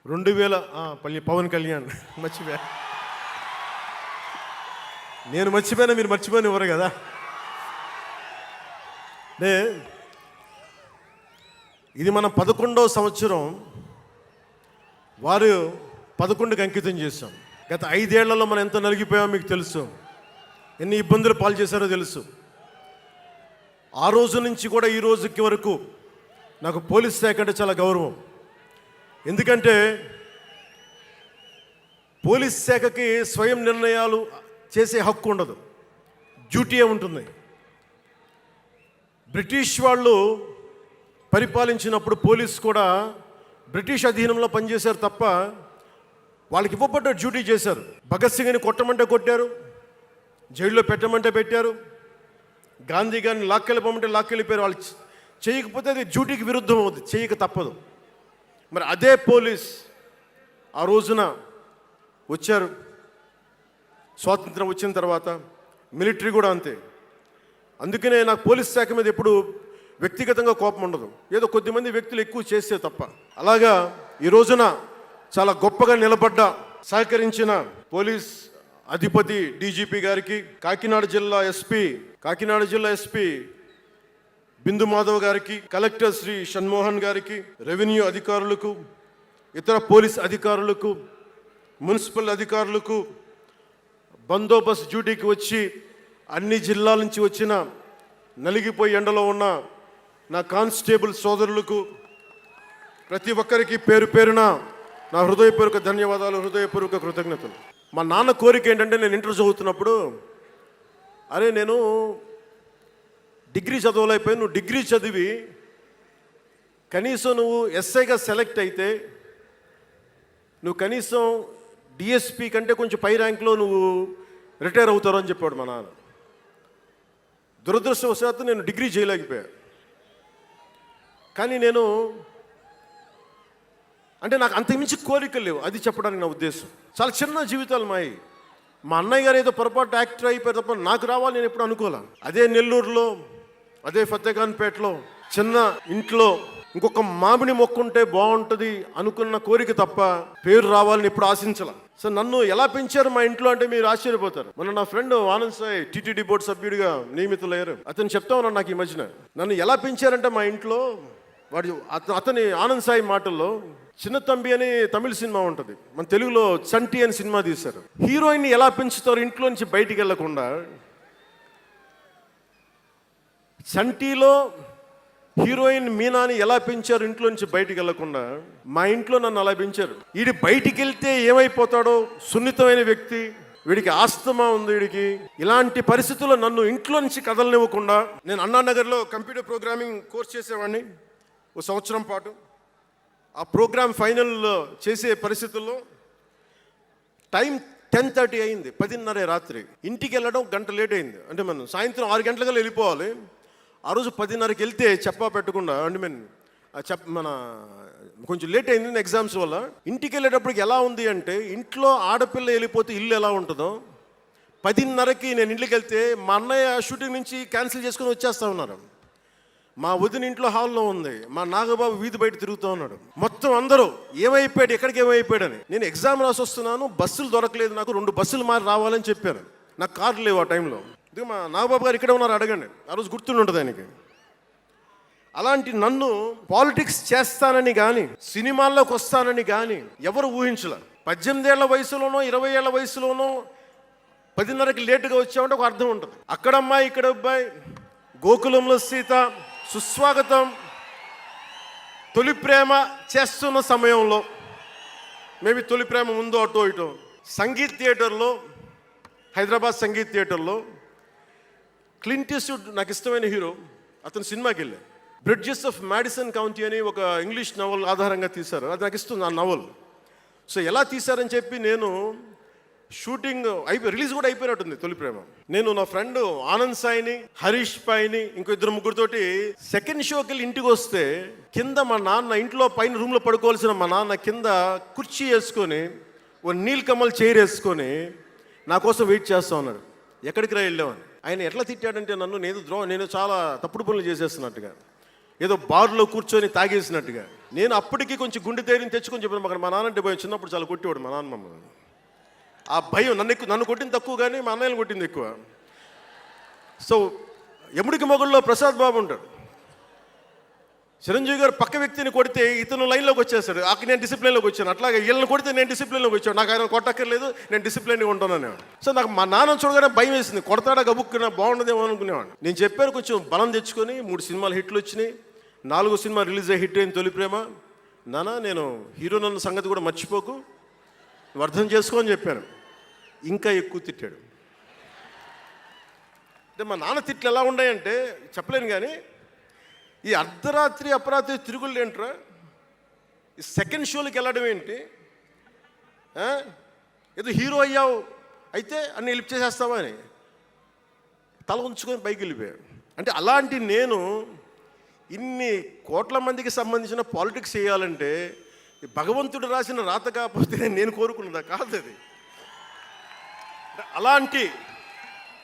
[SPEAKER 1] 2000 పవన్ కళ్యాణ్ మర్చిపోయా, నేను మర్చిపోయినా మీరు మర్చిపోయిన ఎవరు కదా. ఇది మన 11వ సంవత్సరం వారు 11కి అంకితం చేశాం. గత 5 ఏళ్లలో మనం ఎంత నలిగిపోయామో మీకు తెలుసు, ఎన్ని ఇబ్బందులు పాలు చేశారో తెలుసు. ఆ రోజు నుంచి కూడా ఈ రోజుకి వరకు నాకు పోలీస్ శాఖ అంటే చాలా గౌరవం. ఎందుకంటే పోలీస్ శాఖకి స్వయం నిర్ణయాలు చేసే హక్కు ఉండదు, డ్యూటీయే ఉంటుంది. బ్రిటిష్ వాళ్ళు పరిపాలించినప్పుడు పోలీస్ కూడా బ్రిటిష్ అధీనంలో పనిచేశారు తప్ప వాళ్ళకి ఇవ్వబడ్డ డ్యూటీ చేశారు. భగత్ సింగ్ని కొట్టమంటే కొట్టారు, జైల్లో పెట్టమంటే పెట్టారు, గాంధీ గారిని లాక్కెళ్ళిపోమంటే లాక్కెళ్ళిపోయారు. వాళ్ళు చేయకపోతే అది డ్యూటీకి విరుద్ధం అవుతుంది, చేయక తప్పదు. మరి అదే పోలీస్ ఆ రోజున వచ్చారు. స్వాతంత్రం వచ్చిన తర్వాత మిలిటరీ కూడా అంతే. అందుకనే నాకు పోలీస్ శాఖ మీద ఎప్పుడు వ్యక్తిగతంగా కోపం ఉండదు, ఏదో కొద్దిమంది వ్యక్తులు ఎక్కువ చేస్తే తప్ప. అలాగా ఈ రోజున చాలా గొప్పగా నిలబడ్డ సహకరించిన పోలీస్ అధిపతి డీజీపీ గారికి, కాకినాడ జిల్లా ఎస్పీ బిందు మాధవ్ గారికి, కలెక్టర్ శ్రీ షణ్మోహన్ గారికి, రెవెన్యూ అధికారులకు, ఇతర పోలీస్ అధికారులకు, మున్సిపల్ అధికారులకు, బందోబస్తు డ్యూటీకి వచ్చి అన్ని జిల్లాల నుంచి వచ్చిన నలిగిపోయి ఎండలో ఉన్న నా కానిస్టేబుల్ సోదరులకు, ప్రతి ఒక్కరికి పేరు పేరున నా హృదయపూర్వక ధన్యవాదాలు, హృదయపూర్వక కృతజ్ఞతలు. మా నాన్న కోరిక ఏంటంటే, నేను ఇంటర్ చదువుతున్నప్పుడు, అరే నేను డిగ్రీ చదవలేకపోయి, నువ్వు డిగ్రీ చదివి కనీసం నువ్వు ఎస్ఐగా సెలెక్ట్ అయితే నువ్వు కనీసం డిఎస్పీ కంటే కొంచెం పై ర్యాంక్లో నువ్వు రిటైర్ అవుతారు అని చెప్పాడు మా నాన్న. దురదృష్టవశాత్తు నేను డిగ్రీ చేయలేకపోయా. కానీ నేను అంటే నాకు అంతకుమించి కోరికలు లేవు, అది చెప్పడానికి నా ఉద్దేశం. చాలా చిన్న జీవితాలు మాయి. మా అన్నయ్య గారు ఏదో పొరపాటు యాక్టర్ అయిపోయారు తప్ప నాకు రావాలి నేను ఎప్పుడు అనుకోలే. అదే నెల్లూరులో, అదే ఫతేఖాన్పేటలో చిన్న ఇంట్లో ఇంకొక మామిడి మొక్క ఉంటే బాగుంటుంది అనుకున్న కోరిక తప్ప పేరు రావాలని ఎప్పుడు ఆశించాల. సో నన్ను ఎలా పెంచారు మా ఇంట్లో అంటే మీరు ఆశ్చర్యపోతారు. మొన్న నా friend Anand Sai TTD board సభ్యుడిగా నియమితులయ్యారు. అతను చెప్తా ఉన్నాను నాకు ఈ మధ్యన, నన్ను ఎలా పెంచారంటే మా ఇంట్లో అతని ఆనంద్ సాయి మాటల్లో, చిన్న తంబి అని తమిళ సినిమా ఉంటుంది, మన తెలుగులో చంటి అని సినిమా తీశారు. హీరోయిన్ని ఎలా పెంచుతారు ఇంట్లో నుంచి బయటికి వెళ్లకుండా, చంటిలో హీరోయిన్ మీనాని ఎలా పెంచారు ఇంట్లో నుంచి బయటికి వెళ్లకుండా, మా ఇంట్లో నన్ను అలా పెంచారు. వీడి బయటికి వెళ్తే ఏమైపోతాడో, సున్నితమైన వ్యక్తి, వీడికి ఆస్తమా ఉంది వీడికి, ఇలాంటి పరిస్థితుల్లో నన్ను ఇంట్లో నుంచి కదలనివ్వకుండా, నేను అన్నానగర్లో కంప్యూటర్ ప్రోగ్రామింగ్ కోర్స్ చేసేవాడిని 1 సంవత్సరం పాటు. ఆ ప్రోగ్రామ్ ఫైనల్ చేసే పరిస్థితుల్లో టైం 10:30 అయింది, 10:30 రాత్రి. ఇంటికి వెళ్ళడం గంట లేట్ అయింది. అంటే మనం సాయంత్రం 6 గంటలకు వెళ్ళిపోవాలి. ఆ రోజు 10:30కి వెళ్తే చెప్పా పెట్టకుండా, అంటే మన కొంచెం లేట్ అయింది ఎగ్జామ్స్ వల్ల. ఇంటికి వెళ్ళేటప్పటికి ఎలా ఉంది అంటే, ఇంట్లో ఆడపిల్ల వెళ్ళిపోతే ఇల్లు ఎలా ఉంటుందో, 10:30కి నేను ఇంటికి వెళ్తే మా అన్నయ్య షూటింగ్ నుంచి క్యాన్సిల్ చేసుకుని వచ్చేస్తా ఉన్నారు. మా వదిన ఇంట్లో హాల్లో ఉంది, మా నాగబాబు వీధి బయట తిరుగుతూ ఉన్నాడు. మొత్తం అందరూ ఏమైపోయాడు, ఎక్కడికి ఏమైపోయాడని. నేను ఎగ్జామ్ రాసి వస్తున్నాను, బస్సులు దొరకలేదు, నాకు 2 బస్సులు మారి రావాలని చెప్పాను. నాకు కార్లు లేవు ఆ టైంలో. ఇది మా నాగబాబు గారు ఇక్కడ ఉన్నారు, అడగండి, ఆ రోజు గుర్తుంటుంది ఆయనకి. అలాంటి నన్ను పాలిటిక్స్ చేస్తానని కానీ, సినిమాల్లోకి వస్తానని కానీ ఎవరు ఊహించలే. 18 ఏళ్ల వయసులోనో 20 ఏళ్ల వయసులోనో 10:30కి లేటుగా వచ్చామంటే ఒక అర్థం ఉంటుంది. అక్కడ అమ్మాయి ఇక్కడ అబ్బాయి, గోకులంలో సీత, సుస్వాగతం, తొలి ప్రేమ చేస్తున్న సమయంలో, మేబీ తొలి ప్రేమ ముందు అటో ఇటో, సంగీత్ థియేటర్లో, హైదరాబాద్ సంగీత్ థియేటర్లో క్లింట్ ఈస్ట్వుడ్ నాకు ఇష్టమైన హీరో, అతను సినిమాకి వెళ్ళా. బ్రిడ్జెస్ ఆఫ్ మాడిసన్ కౌంటీ అని ఒక ఇంగ్లీష్ నవల్ ఆధారంగా తీశారు. అది నాకు ఇస్తుంది ఆ నవల్. సో ఎలా తీశారని చెప్పి నేను షూటింగ్ రిలీజ్ కూడా అయిపోయినట్టుంది తొలి ప్రేమ. నేను నా ఫ్రెండ్ ఆనంద్ సాయిని, హరీష్ పాయిని, ఇంకో 2-3తోటి సెకండ్ షోకి వెళ్ళి ఇంటికి వస్తే, కింద మా నాన్న ఇంట్లో పైన రూమ్లో పడుకోవాల్సిన మా నాన్న కింద కుర్చీ వేసుకొని, ఓ నీల్ కమల్ చైర్ వేసుకొని నా కోసం వెయిట్ చేస్తూ ఉన్నాడు. ఎక్కడికి రా వెళ్ళామని. ఆయన ఎట్లా తిట్టాడంటే నన్ను, నేను చాలా తప్పుడు పనులు చేసేస్తున్నట్టుగా, ఏదో బార్లో కూర్చొని తాగేసినట్టుగా. నేను అప్పటికి కొంచెం గుండె ధైర్యం తెచ్చుకొని చెప్పాను. అక్కడ మా నాన్న అంటే భయం, చిన్నప్పుడు చాలా కొట్టేవాడు మా నాన్న మమ్మల్ని. ఆ భయం నన్ను కొట్టింది తక్కువ కానీ మా అన్నయ్యని కొట్టింది ఎక్కువ. సో ఎముడికి మొగుళ్ళలో ప్రసాద్ బాబు ఉంటాడు. చిరంజీవి గారు పక్క వ్యక్తిని కొడితే ఇతను లైన్లోకి వచ్చేస్తాడు, అక్కడ నేను డిసిప్లిన్లోకి వచ్చాను. అట్లాగే వీళ్ళని కొడితే నేను డిసిప్లిన్లోకి వచ్చాను. నాకు ఆయన కొట్టక్కర్లేదు, నేను డిసిప్లిన్గా ఉంటాను. సో నాకు మా నాన్న చూడగానే భయం వేసింది, కొడతాడా గబుక్కున బాగుండదేమో అనుకునేవాడిని. నేను చెప్పాను, కొంచెం బలం తెచ్చుకొని 3 సినిమాలు హిట్లు వచ్చినాయి, 4వ సినిమా రిలీజ్ అయ్యి హిట్ అయింది తొలి ప్రేమ. నాన్న నేను హీరో నన్న సంగతి కూడా మర్చిపోకు, నువ్వు అర్థం చేసుకో అని చెప్పాను. ఇంకా ఎక్కువ తిట్టాడు. అంటే మా నాన్న తిట్లు ఎలా ఉన్నాయంటే చెప్పలేను. కానీ ఈ అర్ధరాత్రి అపరాత్రి తిరుగుళ్ళు ఏంట్రా, ఈ సెకండ్ షోలకి వెళ్ళడం ఏంటి, ఏదో హీరో అయ్యావు అయితే అన్ని హెల్ప్ చేసేస్తావా అని తల ఉంచుకొని పైకి వెళ్ళిపోయాడు. అంటే అలాంటి నేను ఇన్ని కోట్ల మందికి సంబంధించిన పాలిటిక్స్ చేయాలంటే భగవంతుడు రాసిన రాత కాకపోతే నేను కోరుకున్నదా కాదు అది.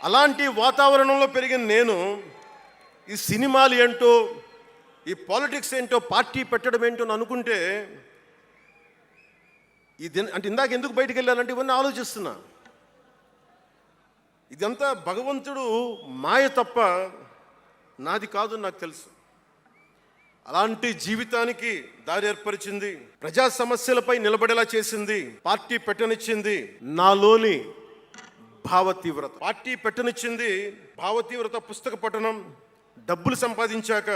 [SPEAKER 1] అలాంటి వాతావరణంలో పెరిగిన నేను ఈ సినిమాలు ఏంటో, ఈ పాలిటిక్స్ ఏంటో, పార్టీ పెట్టడం ఏంటో అని అనుకుంటే అంటే ఇందాక ఎందుకు బయటికి వెళ్ళానంటే ఇవన్నీ ఆలోచిస్తున్నా. ఇదంతా భగవంతుడు మాయ తప్ప నాది కాదు నాకు తెలుసు. అలాంటి జీవితానికి దారి ఏర్పరిచింది, ప్రజా సమస్యలపై నిలబడేలా చేసింది, పార్టీ పెట్టనిచ్చింది నాలోని భావతీవ్రత. పార్టీ పెట్టనిచ్చింది భావతీవ్రత. పుస్తక పఠనం, డబ్బులు సంపాదించాక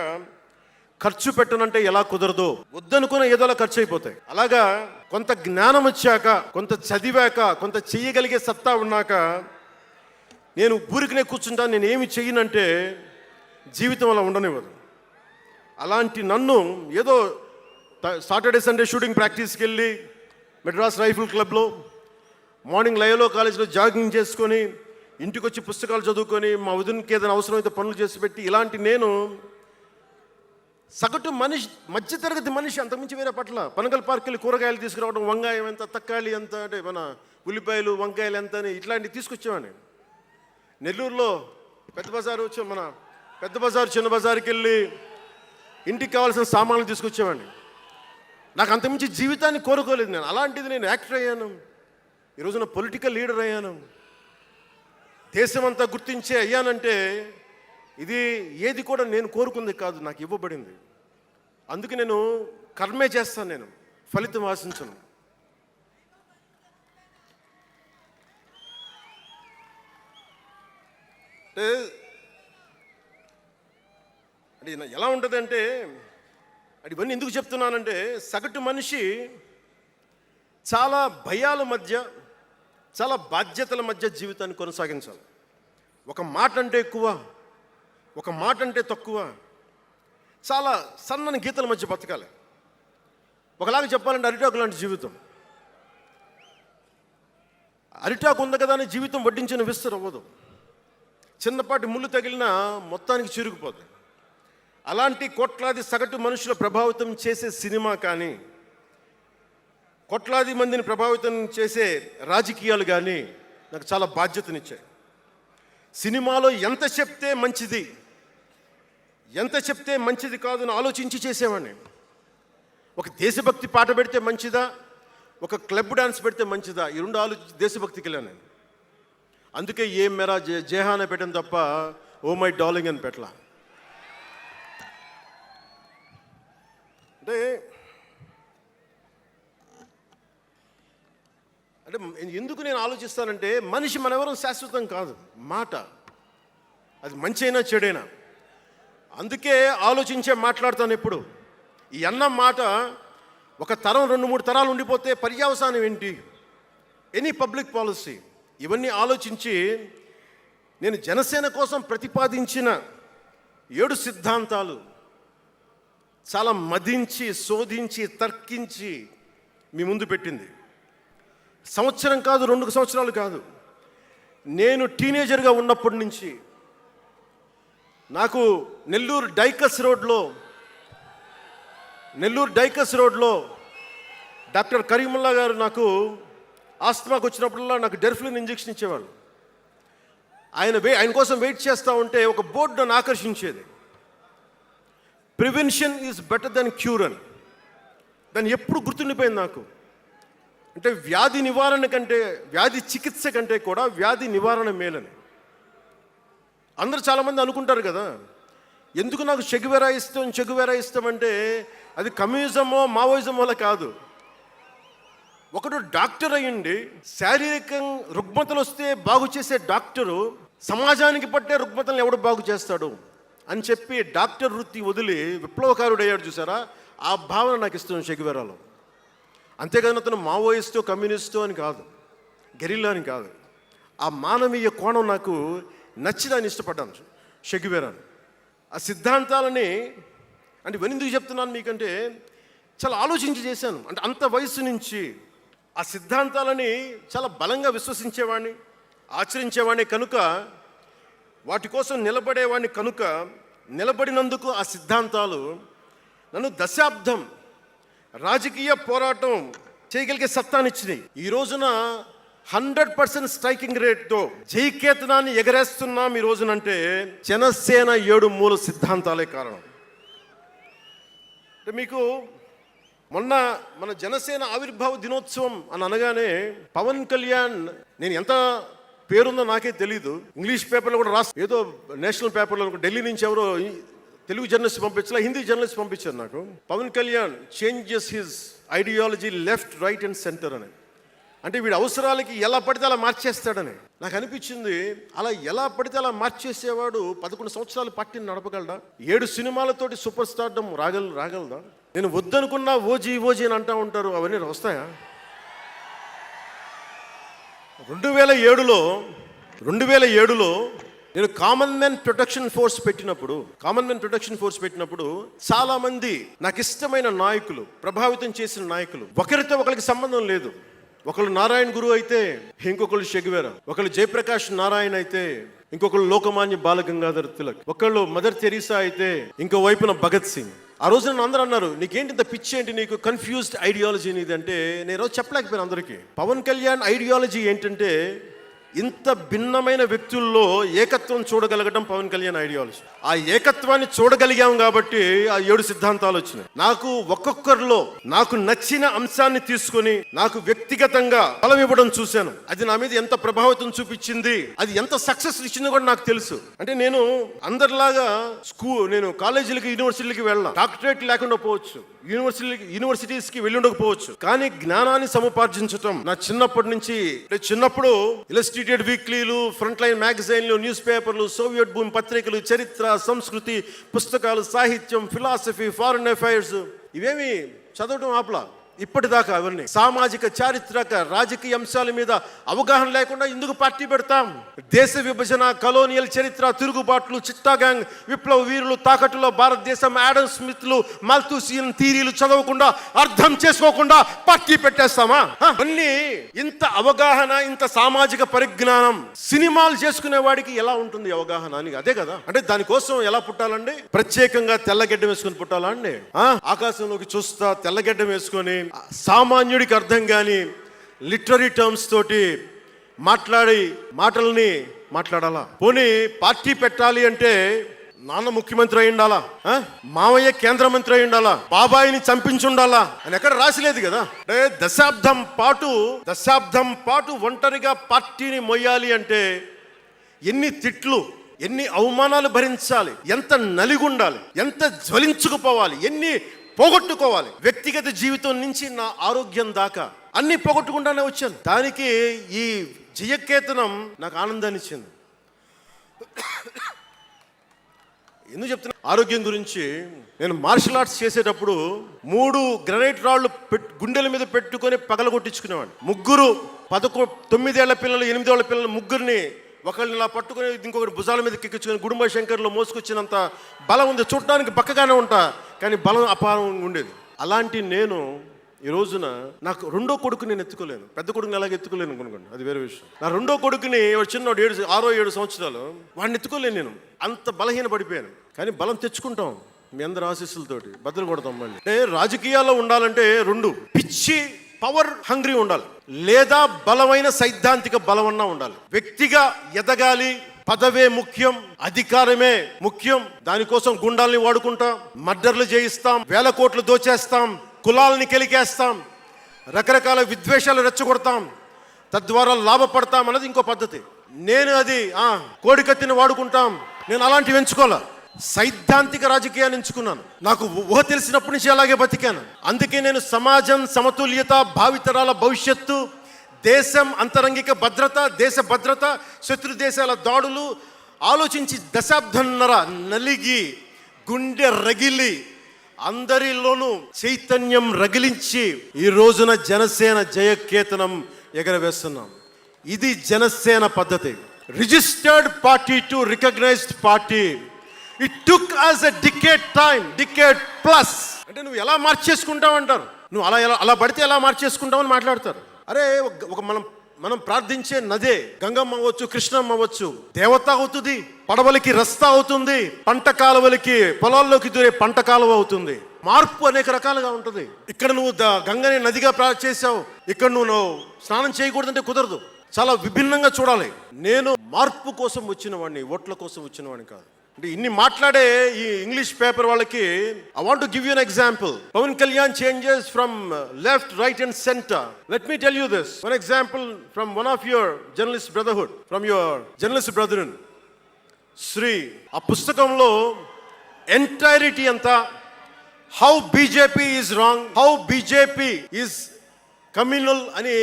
[SPEAKER 1] ఖర్చు పెట్టనంటే ఎలా కుదరదో, వద్దనుకున్న ఏదోలా ఖర్చు అయిపోతాయి. అలాగా కొంత జ్ఞానం వచ్చాక, కొంత చదివాక, కొంత చెయ్యగలిగే సత్తా ఉన్నాక నేను ఊరికనే కూర్చుంటాను, నేను ఏమి చెయ్యనంటే జీవితం అలా ఉండనివ్వదు. అలాంటి నన్ను ఏదో సాటర్డే సండే షూటింగ్ ప్రాక్టీస్కి వెళ్ళి మెడ్రాస్ రైఫిల్ క్లబ్లో, మార్నింగ్ లయోలా కాలేజ్లో జాగింగ్ చేసుకొని, ఇంటికి వచ్చి పుస్తకాలు చదువుకొని, మా వదినకి ఏదైనా అవసరమైతే పనులు చేసి పెట్టి, ఇలాంటి నేను సగటు మనిషి, మధ్యతరగతి మనిషి, అంతకుమించి వేరే పట్ల. పనగల్ పార్క్ వెళ్ళి కూరగాయలు తీసుకురావడం, వంకాయ ఎంత, తక్కాలి ఎంత, అంటే మన ఉల్లిపాయలు వంకాయలు ఎంత అని ఇట్లాంటివి తీసుకొచ్చేవాడిని. నెల్లూరులో పెద్ద బజారు వచ్చి, మన పెద్ద బజారు చిన్న బజారుకి వెళ్ళి ఇంటికి కావాల్సిన సామాన్లు తీసుకొచ్చేవాడిని. నాకు అంతకుమించి జీవితాన్ని కోరుకోలేదు నేను. అలాంటిది నేను యాక్టర్ అయ్యాను, ఈరోజున పొలిటికల్ లీడర్ అయ్యాను, దేశమంతా గుర్తించే అయ్యానంటే ఇది ఏది కూడా నేను కోరుకుంది కాదు, నాకు ఇవ్వబడింది. అందుకే నేను కర్మే చేస్తాను, నేను ఫలితం ఆశించను. అంటే ఎలా ఉంటుందంటే, అది ఇవన్నీ ఎందుకు చెప్తున్నానంటే, సగటు మనిషి చాలా భయాల మధ్య, చాలా బాధ్యతల మధ్య జీవితాన్ని కొనసాగించాలి. ఒక మాట అంటే ఎక్కువ, ఒక మాట అంటే తక్కువ, చాలా సన్నని గీతల మధ్య బతకాలి. ఒకలాగా చెప్పాలంటే అరిటాకు లాంటి జీవితం. అరిటాకు ఉంది కదా అని జీవితం వడ్డించిన విస్తరు అవ్వదు. చిన్నపాటి ముళ్ళు తగిలినా మొత్తానికి చిరుగుపోతుంది. అలాంటి కోట్లాది సగటు మనుషుల ప్రభావితం చేసే సినిమా కానీ, కోట్లాది మందిని ప్రభావితం చేసే రాజకీయాలు కానీ నాకు చాలా బాధ్యతనిచ్చాయి. సినిమాలో ఎంత చెప్తే మంచిది, ఎంత చెప్తే మంచిది కాదు అని ఆలోచించి చేసేవాడిని. ఒక దేశభక్తి పాట పెడితే మంచిదా, ఒక క్లబ్ డాన్స్ పెడితే మంచిదా, ఈ రెండు ఆలోచించి దేశభక్తికి వెళ్ళాను నేను. అందుకే ఏ మెరా జేహానే పెట్టాను తప్ప ఓ మై డార్లింగ్ అని పెట్టలా. అంటే ఎందుకు నేను ఆలోచిస్తానంటే, మనిషి మనెవరం శాశ్వతం కాదు. మాట అది మంచి అయినా చెడైనా, అందుకే ఆలోచించే మాట్లాడతాను ఎప్పుడు. ఈ అన్న మాట ఒక తరం 2-3 తరాలు ఉండిపోతే పర్యవసానం ఏంటి, ఎనీ పబ్లిక్ పాలసీ, ఇవన్నీ ఆలోచించి నేను జనసేన కోసం ప్రతిపాదించిన 7 సిద్ధాంతాలు చాలా మదించి, శోధించి, తర్కించి మీ ముందు పెట్టింది. సంవత్సరం కాదు, 2 సంవత్సరాలు కాదు, నేను టీనేజర్గా ఉన్నప్పటి నుంచి నాకు నెల్లూరు డైకస్ రోడ్లో డాక్టర్ కరీముల్లా గారు నాకు ఆస్తమాకు వచ్చినప్పుడల్లా నాకు డెర్ఫ్లిన్ ఇంజెక్షన్ ఇచ్చేవాళ్ళు. ఆయన కోసం వెయిట్ చేస్తూ ఉంటే ఒక బోర్డు నన్ను ఆకర్షించేది, prevention is better than cure అని. దాన్ని ఎప్పుడు గుర్తుండిపోయింది నాకు. అంటే వ్యాధి నివారణ కంటే, వ్యాధి చికిత్స కంటే కూడా వ్యాధి నివారణ మేలని. అందరూ చాలామంది అనుకుంటారు కదా, ఎందుకు నాకు చెగువెరా ఇష్టం అంటే అది కమ్యూనిజమో మావోయిజమో కాదు. ఒకడు డాక్టర్ అయ్యండి, శారీరకం రుగ్మతలు వస్తే బాగు చేసే డాక్టరు సమాజానికి పట్టే రుగ్మతలను ఎవడు బాగు చేస్తాడు అని చెప్పి డాక్టర్ వృత్తి వదిలి విప్లవకారుడు అయ్యాడు చూసారా, ఆ భావన నాకు ఇష్టం చెగువెరాలో. అంతేకాదు అతను మావోయిస్టో కమ్యూనిస్టో అని కాదు, గెరిల్లా అని కాదు. ఆ మానవీయ కోణం నాకు నచ్చి దాన్ని ఇష్టపడ్డాను చెగువెరాను. ఆ సిద్ధాంతాలని అంటే ఎందుకు చెప్తున్నాను మీకంటే చాలా ఆలోచించి చేశాను. అంటే అంత వయసు నుంచి ఆ సిద్ధాంతాలని చాలా బలంగా విశ్వసించేవాడిని, ఆచరించేవాడిని కనుక, వాటి కోసం నిలబడేవాడిని కనుక, నిలబడినందుకు ఆ సిద్ధాంతాలు నన్ను దశాబ్దం రాజకీయ పోరాటం చేయగలిగే సత్తానిచ్చినాయి. ఈ రోజున 100% స్ట్రైకింగ్ రేట్తో జైకేతనాన్ని ఎగరేస్తున్నాం ఈ రోజునంటే జనసేన 7 మూల సిద్ధాంతాలే కారణం. అంటే మీకు మొన్న మన జనసేన ఆవిర్భావ దినోత్సవం అని అనగానే పవన్ కళ్యాణ్, నేను ఎంత పేరుందో నాకే తెలీదు, ఇంగ్లీష్ పేపర్లో కూడా ఏదో నేషనల్ పేపర్లో ఢిల్లీ నుంచి ఎవరో తెలుగు జర్నలిస్ట్ పంపించలే, హిందీ జర్నలిస్ట్ పంపించారు నాకు. Pawan Kalyan changes his ideology left right and centre అని. అంటే వీడి అవసరాలకి ఎలా పడితే అలా మార్చేస్తాడని నాకు అనిపించింది. అలా ఎలా పడితే అలా మార్చేసేవాడు 11 సంవత్సరాలు పార్టీని నడపగలడా? 7 సినిమాలతోటి సూపర్ స్టార్డమ్ రాగలదా? నేను వద్దనుకున్నా ఓజీ అని అంటూ ఉంటారు, అవన్నీ వస్తాయా? 2007లో నేను కామన్ మ్యాన్ ప్రొటెక్షన్ ఫోర్స్ పెట్టినప్పుడు చాలా మంది నాకు ఇష్టమైన నాయకులు, ప్రభావితం చేసిన నాయకులు, ఒకరితో ఒకరికి సంబంధం లేదు. ఒకళ్ళు నారాయణ గురు అయితే ఇంకొకళ్ళు చెగువెరా, ఒకళ్ళు జయప్రకాష్ నారాయణ అయితే ఇంకొకళ్ళు లోకమాన్య బాలగంగాధర్ తిలక్, ఒకళ్ళు మదర్ తెరీసా అయితే ఇంకో వైపున భగత్ సింగ్. ఆ రోజు నన్ను అందరూ అన్నారు, నీకేంటి ఇంత పిచ్చి ఏంటి, నీకు కన్ఫ్యూజ్డ్ ఐడియాలజీ నీది అంటే నేను రోజు చెప్పలేకపోయాను అందరికీ. పవన్ కళ్యాణ్ ఐడియాలజీ ఏంటంటే ఇంత భిన్నమైన వ్యక్తుల్లో ఏకత్వం చూడగలగడం పవన్ కళ్యాణ్ ఐడియాలజీ. ఆ ఏకత్వాన్ని చూడగలిగాం కాబట్టి ఆ 7 సిద్ధాంతాలు వచ్చినాయి. నాకు ఒక్కొక్కరిలో నాకు నచ్చిన అంశాన్ని తీసుకొని నాకు వ్యక్తిగతంగా బలం ఇవ్వడం చూశాను. అది నా మీద ఎంత ప్రభావితం చూపించింది, అది ఎంత సక్సెస్ ఇచ్చిందో కూడా నాకు తెలుసు. అంటే నేను అందరిలాగా నేను కాలేజీలకి యూనివర్సిటీలకి వెళ్ళాను, డాక్టరేట్ లేకుండా పోవచ్చు, యూనివర్సిటీస్కి వెళ్ళి ఉండకపోవచ్చు, కానీ జ్ఞానాన్ని సముపార్జించటం నా చిన్నప్పుడు ఇలస్ట్రేటెడ్ వీక్లీలు, ఫ్రంట్ లైన్ మ్యాగజైన్లు, న్యూస్ పేపర్లు, సోవియట్ భూమి పత్రికలు, చరిత్ర, సంస్కృతి పుస్తకాలు, సాహిత్యం, ఫిలాసఫీ, ఫారెన్ అఫైర్స్ ఇవేమి చదవడం ఆపలా. ఇప్పటిదాకా అవన్నీ సామాజిక, చారిత్రక, రాజకీయ అంశాల మీద అవగాహన లేకుండా ఎందుకు పార్టీ పెడతాం? దేశ విభజన, కలోనియల్ చరిత్ర, తిరుగుబాట్లు, చిట్టాగాంగ్, విప్లవ వీరులు, తాకట్టులో భారతదేశం, ఆడమ్ స్మిత్లు, మాల్థూసియన్ థీరీలు చదవకుండా, అర్థం చేసుకోకుండా పార్టీ పెట్టేస్తామా? మళ్ళీ ఇంత అవగాహన, ఇంత సామాజిక పరిజ్ఞానం సినిమాలు చేసుకునే వాడికి ఎలా ఉంటుంది అవగాహన అని? అదే కదా. అంటే దానికోసం ఎలా పుట్టాలండి? ప్రత్యేకంగా తెల్లగడ్డం వేసుకొని పుట్టాలా అండి? ఆకాశంలోకి చూస్తా తెల్లగడ్డం వేసుకొని సామాన్యుడికి అర్థం కాని లిటరీ టర్మ్స్ తోటి మాట్లాడాలా? పోనీ పార్టీ పెట్టాలి అంటే నాన్న ముఖ్యమంత్రి అయి ఉండాలా, మావయ్య కేంద్ర మంత్రి అయి ఉండాలా, బాబాయిని చంపించి ఉండాలా అని ఎక్కడ రాసిలేదు కదా. అంటే దశాబ్దం పాటు ఒంటరిగా పార్టీని మొయ్యాలి అంటే ఎన్ని తిట్లు, ఎన్ని అవమానాలు భరించాలి, ఎంత నలిగుండాలి, ఎంత జ్వలించుకుపోవాలి, ఎన్ని పోగొట్టుకోవాలి. వ్యక్తిగత జీవితం నుంచి నా ఆరోగ్యం దాకా అన్ని పోగొట్టుకుంటానే వచ్చాను. దానికి ఈ జయకేతనం నాకు ఆనందాన్ని ఇచ్చింది. ఎందుకు చెప్తున్నా ఆరోగ్యం గురించి? నేను మార్షల్ ఆర్ట్స్ చేసేటప్పుడు 3 గ్రనైట్ రాళ్ళు గుండెల మీద పెట్టుకొని పగలగొట్టించుకునేవాడిని. 9 ఏళ్ల పిల్లలు, 8 ఏళ్ల పిల్లలు ముగ్గురిని ఒకళ్ళని ఇలా పట్టుకొని ఇంకొకటి భుజాల మీద ఎక్కించుకొని గుడుంబ శంకర్లో మోసుకొచ్చినంత బలం ఉంది. చూడటానికి బక్కగానే ఉంటా, కానీ బలం అపారంగా ఉండేది. అలాంటి నేను ఈ రోజున నాకు రెండో కొడుకు నేను ఎత్తుకోలేను. పెద్ద కొడుకుని ఎలాగ ఎత్తుకోలేను అనుకోండి, అది వేరే విషయం. నా రెండో కొడుకుని చిన్నోడు 6-7 సంవత్సరాలు, వాడిని ఎత్తుకోలేను నేను, అంత బలహీన పడిపోయాను. కానీ బలం తెచ్చుకుంటాం మీ అందరి ఆశీస్సులతోటి, బద్దలు కొడతాం. మళ్ళీ అంటే రాజకీయాల్లో ఉండాలంటే 2 పిచ్చి పవర్ హంగ్రీ ఉండాలి, లేదా బలమైన సైద్ధాంతిక బలమన్నా ఉండాలి. వ్యక్తిగా ఎదగాలి, పదవే ముఖ్యం, అధికారమే ముఖ్యం. దానికోసం గుండాల్ని వాడుకుంటాం, మర్డర్లు చేయిస్తాం, వేల కోట్లు దోచేస్తాం, కులాలని కెలికేస్తాం, రకరకాల విద్వేషాలు రెచ్చగొడతాం, తద్వారా లాభపడతాం అన్నది ఇంకో పద్ధతి. నేను అది కోడికత్తిని వాడుకుంటాం, నేను అలాంటివి ఎంచుకోలే. సైద్ధాంతిక రాజకీయాన్ని ఎంచుకున్నాను. నాకు ఊహ తెలిసినప్పటి నుంచి అలాగే బతికాను. అందుకే నేను సమాజం, సమతుల్యత, భావితరాల భవిష్యత్తు, దేశం అంతరంగిక భద్రత, దేశ భద్రత, శత్రు దేశాల దాడులు ఆలోచించి దశాబ్దన్నర నలిగి గుండె రగిలి అందరిలోనూ చైతన్యం రగిలించి ఈ రోజున జనసేన జయకేతనం ఎగరవేస్తున్నాం. ఇది జనసేన పద్ధతి. Registered party to recognised party. It took us a decade time, decade plus. అంటే నువ్వు ఎలా మార్చేసుకుంటావు అంటారు. నువ్వు అలా పడితే ఎలా మార్చేసుకుంటావు అని మాట్లాడతారు. అరే ఒక మనం ప్రార్థించే నదే గంగమ్మ అవ్వచ్చు, కృష్ణమ్మ అవ్వచ్చు, దేవత అవుతుంది, పడవలకి రస్తా అవుతుంది, పంట కాలువలకి పొలాల్లోకి దూరే పంట కాలువ అవుతుంది. మార్పు అనేక రకాలుగా ఉంటుంది. ఇక్కడ నువ్వు గంగని నదిగా చేసావు, ఇక్కడ నువ్వు స్నానం చేయకూడదంటే కుదరదు. చాలా విభిన్నంగా చూడాలి. నేను మార్పు కోసం వచ్చిన వాడిని, ఓట్ల కోసం వచ్చిన వాడిని కాదు. అంటే ఇన్ని మాట్లాడే ఈ ఇంగ్లీష్ పేపర్ వాళ్ళకి I want to give you an example. Pawan Kalyan changes from left, right and centre. Let me tell you this one example from one of your journalist brotherhood, from your journalist brethren Shri. ఆ పుస్తకంలో entirety అంతా how BJP is wrong, how BJP is communal అని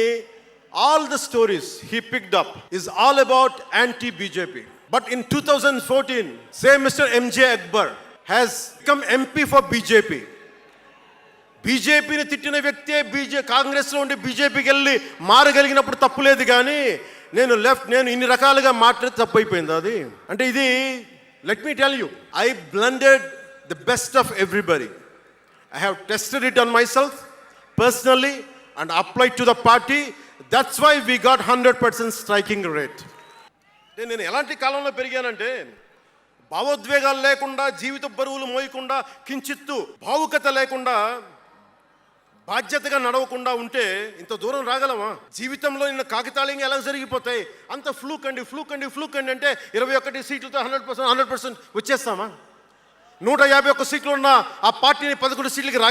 [SPEAKER 1] all the stories he picked up is all about anti-BJP. But in 2014, same Mr. MJ Akbar has become MP for BJP. బీజేపీని తిట్టిన వ్యక్తే కాంగ్రెస్లో ఉండి బీజేపీకి వెళ్ళి మారగలిగినప్పుడు తప్పులేదు. కానీ నేను ఇన్ని రకాలుగా మాట్లాడి తప్పు అయిపోయింది అది. అంటే ఇది let me tell you, I blended the best of everybody. I have tested it on my self personally and applied to the party. That's why we got 100% striking rate. నేను ఎలాంటి కాలంలో పెరిగానంటే భావోద్వేగాలు లేకుండా, జీవిత బరువులు మోయకుండా, కించిత్తు భావుకత లేకుండా, బాధ్యతగా నడవకుండా ఉంటే ఇంత దూరం రాగలమా? జీవితంలో నిన్న కాకితాళంగా ఎలా జరిగిపోతాయి? అంత ఫ్లూక్ అండి అంటే 21 సీట్లతో 100% వచ్చేస్తామా? 151 సీట్లు ఉన్న ఆ పార్టీని 11 సీట్లకి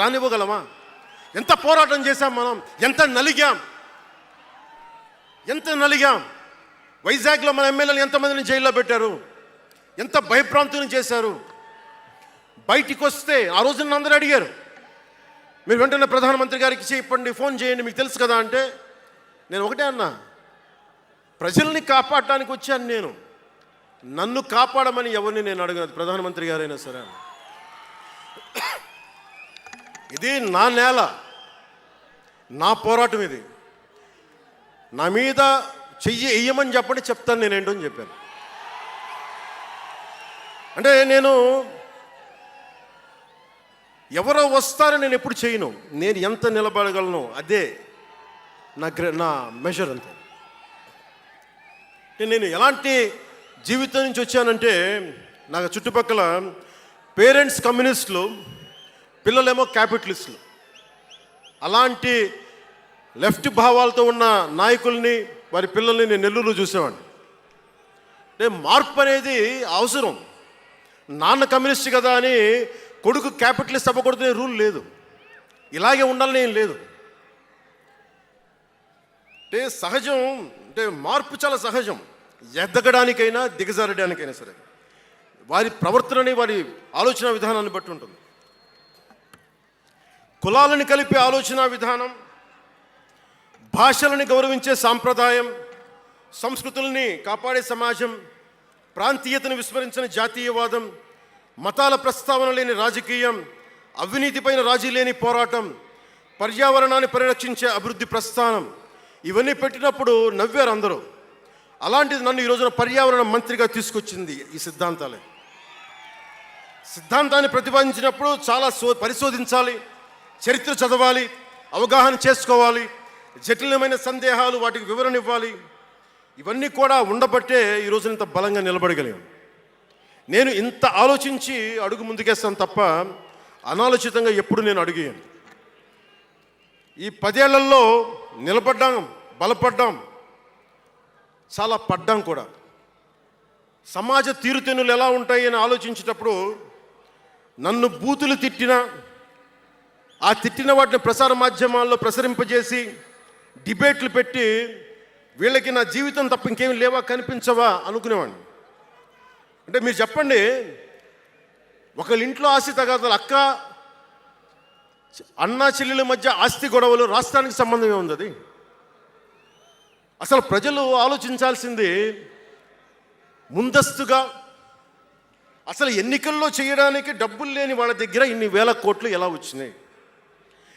[SPEAKER 1] రానివ్వగలమా? ఎంత పోరాటం చేశాం మనం, ఎంత నలిగాం. వైజాగ్లో మన ఎమ్మెల్యేలు ఎంతమందిని జైల్లో పెట్టారు, ఎంత భయభ్రాంతులను చేశారు. బయటికి వస్తే ఆ రోజు నన్ను అందరూ అడిగారు, మీరు వెంటనే ప్రధానమంత్రి గారికి చెప్పండి, ఫోన్ చేయండి, మీకు తెలుసు కదా అంటే నేను ఒకటే అన్నా, ప్రజల్ని కాపాడటానికి వచ్చాను నేను, నన్ను కాపాడమని ఎవరిని నేను అడగను, ప్రధానమంత్రి గారైనా సరే. ఇది నా నేల, నా పోరాటం ఇది. నా మీద చెయ్యి వెయ్యమని చెప్పండి, చెప్తాను నేనేంటో అని చెప్పాను. అంటే నేను ఎవరో వస్తారో నేను ఎప్పుడు చేయను, నేను ఎంత నిలబడగలను అదే నా మెజర్ అంతే. నేను ఎలాంటి జీవితం నుంచి వచ్చానంటే, నాకు చుట్టుపక్కల పేరెంట్స్ కమ్యూనిస్టులు, పిల్లలేమో క్యాపిటలిస్టులు. అలాంటి లెఫ్ట్ భావాలతో ఉన్న నాయకుల్ని, వారి పిల్లల్ని నేను నెల్లూరులో చూసేవాడిని. అంటే మార్పు అనేది అవసరం. నాన్న కమ్యూనిస్ట్ కదా అని కొడుకు క్యాపిటలిస్ట్ అవ్వకూడదనే రూల్ లేదు, ఇలాగే ఉండాలని ఏం లేదు. అంటే సహజం, అంటే మార్పు చాలా సహజం, ఎదగడానికైనా దిగజారడానికైనా సరే. వారి ప్రవర్తనని, వారి ఆలోచన విధానాన్ని బట్టి ఉంటుంది. కులాలను కలిపే ఆలోచన విధానం, భాషలని గౌరవించే సాంప్రదాయం, సంస్కృతుల్ని కాపాడే సమాజం, ప్రాంతీయతను విస్మరించని జాతీయవాదం, మతాల ప్రస్తావన లేని రాజకీయం, అవినీతిపైన రాజీ లేని పోరాటం, పర్యావరణాన్ని పరిరక్షించే అభివృద్ధి ప్రస్థానం, ఇవన్నీ పెట్టినప్పుడు నవ్వారు అందరూ. అలాంటిది నన్ను ఈ రోజున పర్యావరణ మంత్రిగా తీసుకొచ్చింది ఈ సిద్ధాంతాలే. సిద్ధాంతాన్ని ప్రతిపాదించినప్పుడు చాలా పరిశోధించాలి, చరిత్ర చదవాలి, అవగాహన చేసుకోవాలి, జటిలమైన సందేహాలు వాటికి వివరణ ఇవ్వాలి. ఇవన్నీ కూడా ఉండబట్టే ఈరోజు ఇంత బలంగా నిలబడగలిగాం. నేను ఇంత ఆలోచించి అడుగు ముందుకేస్తాను తప్ప అనాలోచితంగా ఎప్పుడు నేను అడిగాను. ఈ 10 ఏళ్లలో నిలబడ్డాం, బలపడ్డాం, చాలా పడ్డాం కూడా. సమాజ తీరుతెన్నులు ఎలా ఉంటాయి అని ఆలోచించేటప్పుడు నన్ను బూతులు తిట్టినా, ఆ తిట్టిన వాటిని ప్రసార మాధ్యమాల్లో ప్రసరింపజేసి డిబేట్లు పెట్టి వీళ్ళకి నా జీవితం తప్ప ఇంకేమి లేవా, కనిపించవా అనుకునేవాడిని. అంటే మీరు చెప్పండి, ఒకళ్ళ ఇంట్లో ఆస్తి తగాదాలు, అన్నా చెల్లెల మధ్య ఆస్తి గొడవలు, రాష్ట్రానికి సంబంధం ఏముంది? అది అసలు ప్రజలు ఆలోచించాల్సింది ముందస్తుగా అసలు ఎన్నికల్లో చేయడానికి డబ్బులు లేని వాళ్ళ దగ్గర ఇన్ని వేల కోట్లు ఎలా వచ్చినాయి?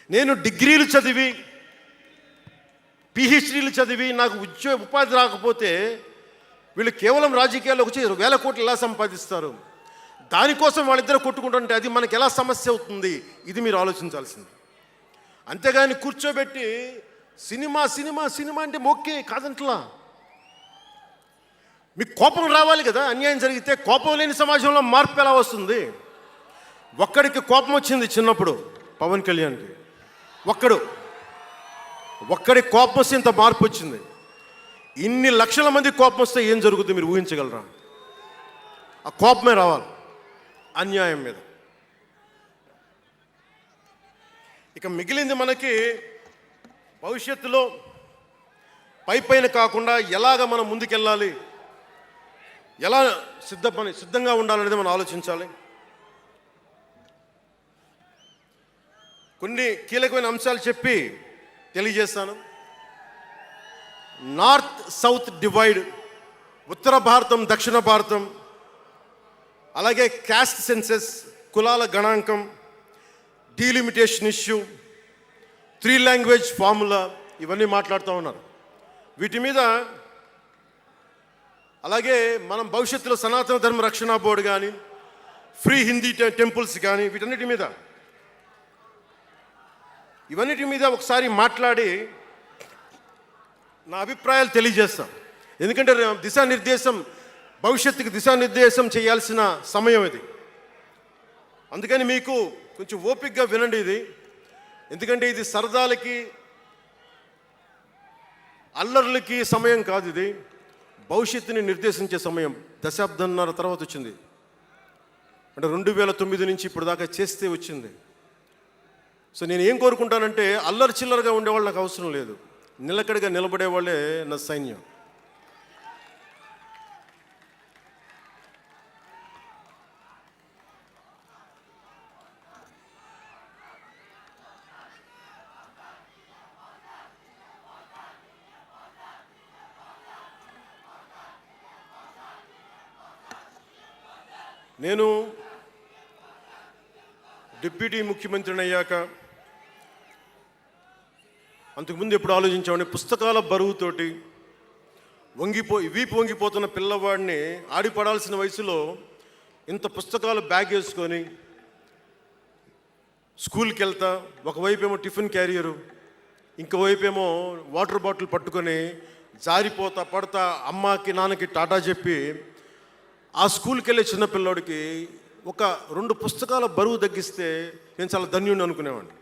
[SPEAKER 1] నేను డిగ్రీలు చదివి పిహెచ్డీలు చదివి నాకు ఉపాధి రాకపోతే వీళ్ళు కేవలం రాజకీయాల్లోకి వచ్చి వేల కోట్లు ఎలా సంపాదిస్తారు? దానికోసం వాళ్ళిద్దరు కొట్టుకుంటుంటే అది మనకి ఎలా సమస్య అవుతుంది? ఇది మీరు ఆలోచించాల్సింది. అంతేగాని కూర్చోబెట్టి సినిమా సినిమా సినిమా అంటే మొక్కే కాదంట్లా. మీకు కోపం రావాలి కదా. అన్యాయం జరిగితే కోపం లేని సమాజంలో మార్పు ఎలా వస్తుంది? ఒక్కడికి కోపం వచ్చింది చిన్నప్పుడు, పవన్ కళ్యాణ్కి. ఒక్కడి కోపం వస్తే ఇంత మార్పు వచ్చింది. ఇన్ని లక్షల మంది కోపం వస్తే ఏం జరుగుతుంది మీరు ఊహించగలరా? ఆ కోపమే రావాలి అన్యాయం మీద. ఇక మిగిలింది మనకి భవిష్యత్తులో పైన కాకుండా ఎలాగ మనం ముందుకెళ్ళాలి, ఎలా సిద్ధంగా ఉండాలనేది మనం ఆలోచించాలి. కొన్ని కీలకమైన అంశాలు చెప్పి తెలియజేస్తాను. నార్త్ సౌత్ డివైడ్, ఉత్తర భారతం దక్షిణ భారతం, అలాగే క్యాస్ట్ సెన్సెస్, కులాల గణాంకం, డీలిమిటేషన్ ఇష్యూ, 3 లాంగ్వేజ్ ఫార్ములా, ఇవన్నీ మాట్లాడుతూ ఉన్నారు. వీటి మీద అలాగే మనం భవిష్యత్తులో సనాతన ధర్మ రక్షణ బోర్డు కానీ, ఫ్రీ హిందీ టెంపుల్స్ కానీ, ఇవన్నిటి మీద ఒకసారి మాట్లాడి నా అభిప్రాయాలు తెలియజేస్తాం. ఎందుకంటే భవిష్యత్తుకి దిశానిర్దేశం చేయాల్సిన సమయం ఇది. అందుకని మీకు కొంచెం ఓపికగా వినండి ఇది. ఎందుకంటే ఇది సరదాలకి అల్లర్లకి సమయం కాదు. ఇది భవిష్యత్తుని నిర్దేశించే సమయం. దశాబ్దంన్నర తర్వాత వచ్చింది, అంటే 2009 నుంచి ఇప్పుడు దాకా చేస్తే వచ్చింది. సో నేను ఏం కోరుకుంటానంటే, అల్లరి చిల్లరగా ఉండేవాళ్ళు నాకు అవసరం లేదు, నిలకడగా నిలబడేవాళ్ళే నా సైన్యం. నేను డిప్యూటీ ముఖ్యమంత్రిని అయ్యాక అంతకుముందు ఎప్పుడు ఆలోచించామని, పుస్తకాల బరువుతోటి వీపు వంగిపోతున్న పిల్లవాడిని ఆడిపడాల్సిన వయసులో ఇంత పుస్తకాలు బ్యాగ్ వేసుకొని స్కూల్కి వెళ్తా, ఒకవైపు ఏమో టిఫిన్ క్యారియరు, ఇంకోవైపు ఏమో వాటర్ బాటిల్ పట్టుకొని జారిపోతా పడతా అమ్మకి నాన్నకి టాటా చెప్పి ఆ స్కూల్కి వెళ్ళే చిన్నపిల్లోడికి 2 పుస్తకాల బరువు తగ్గిస్తే నేను చాలా ధన్యుడిని అనుకునేవాడిని.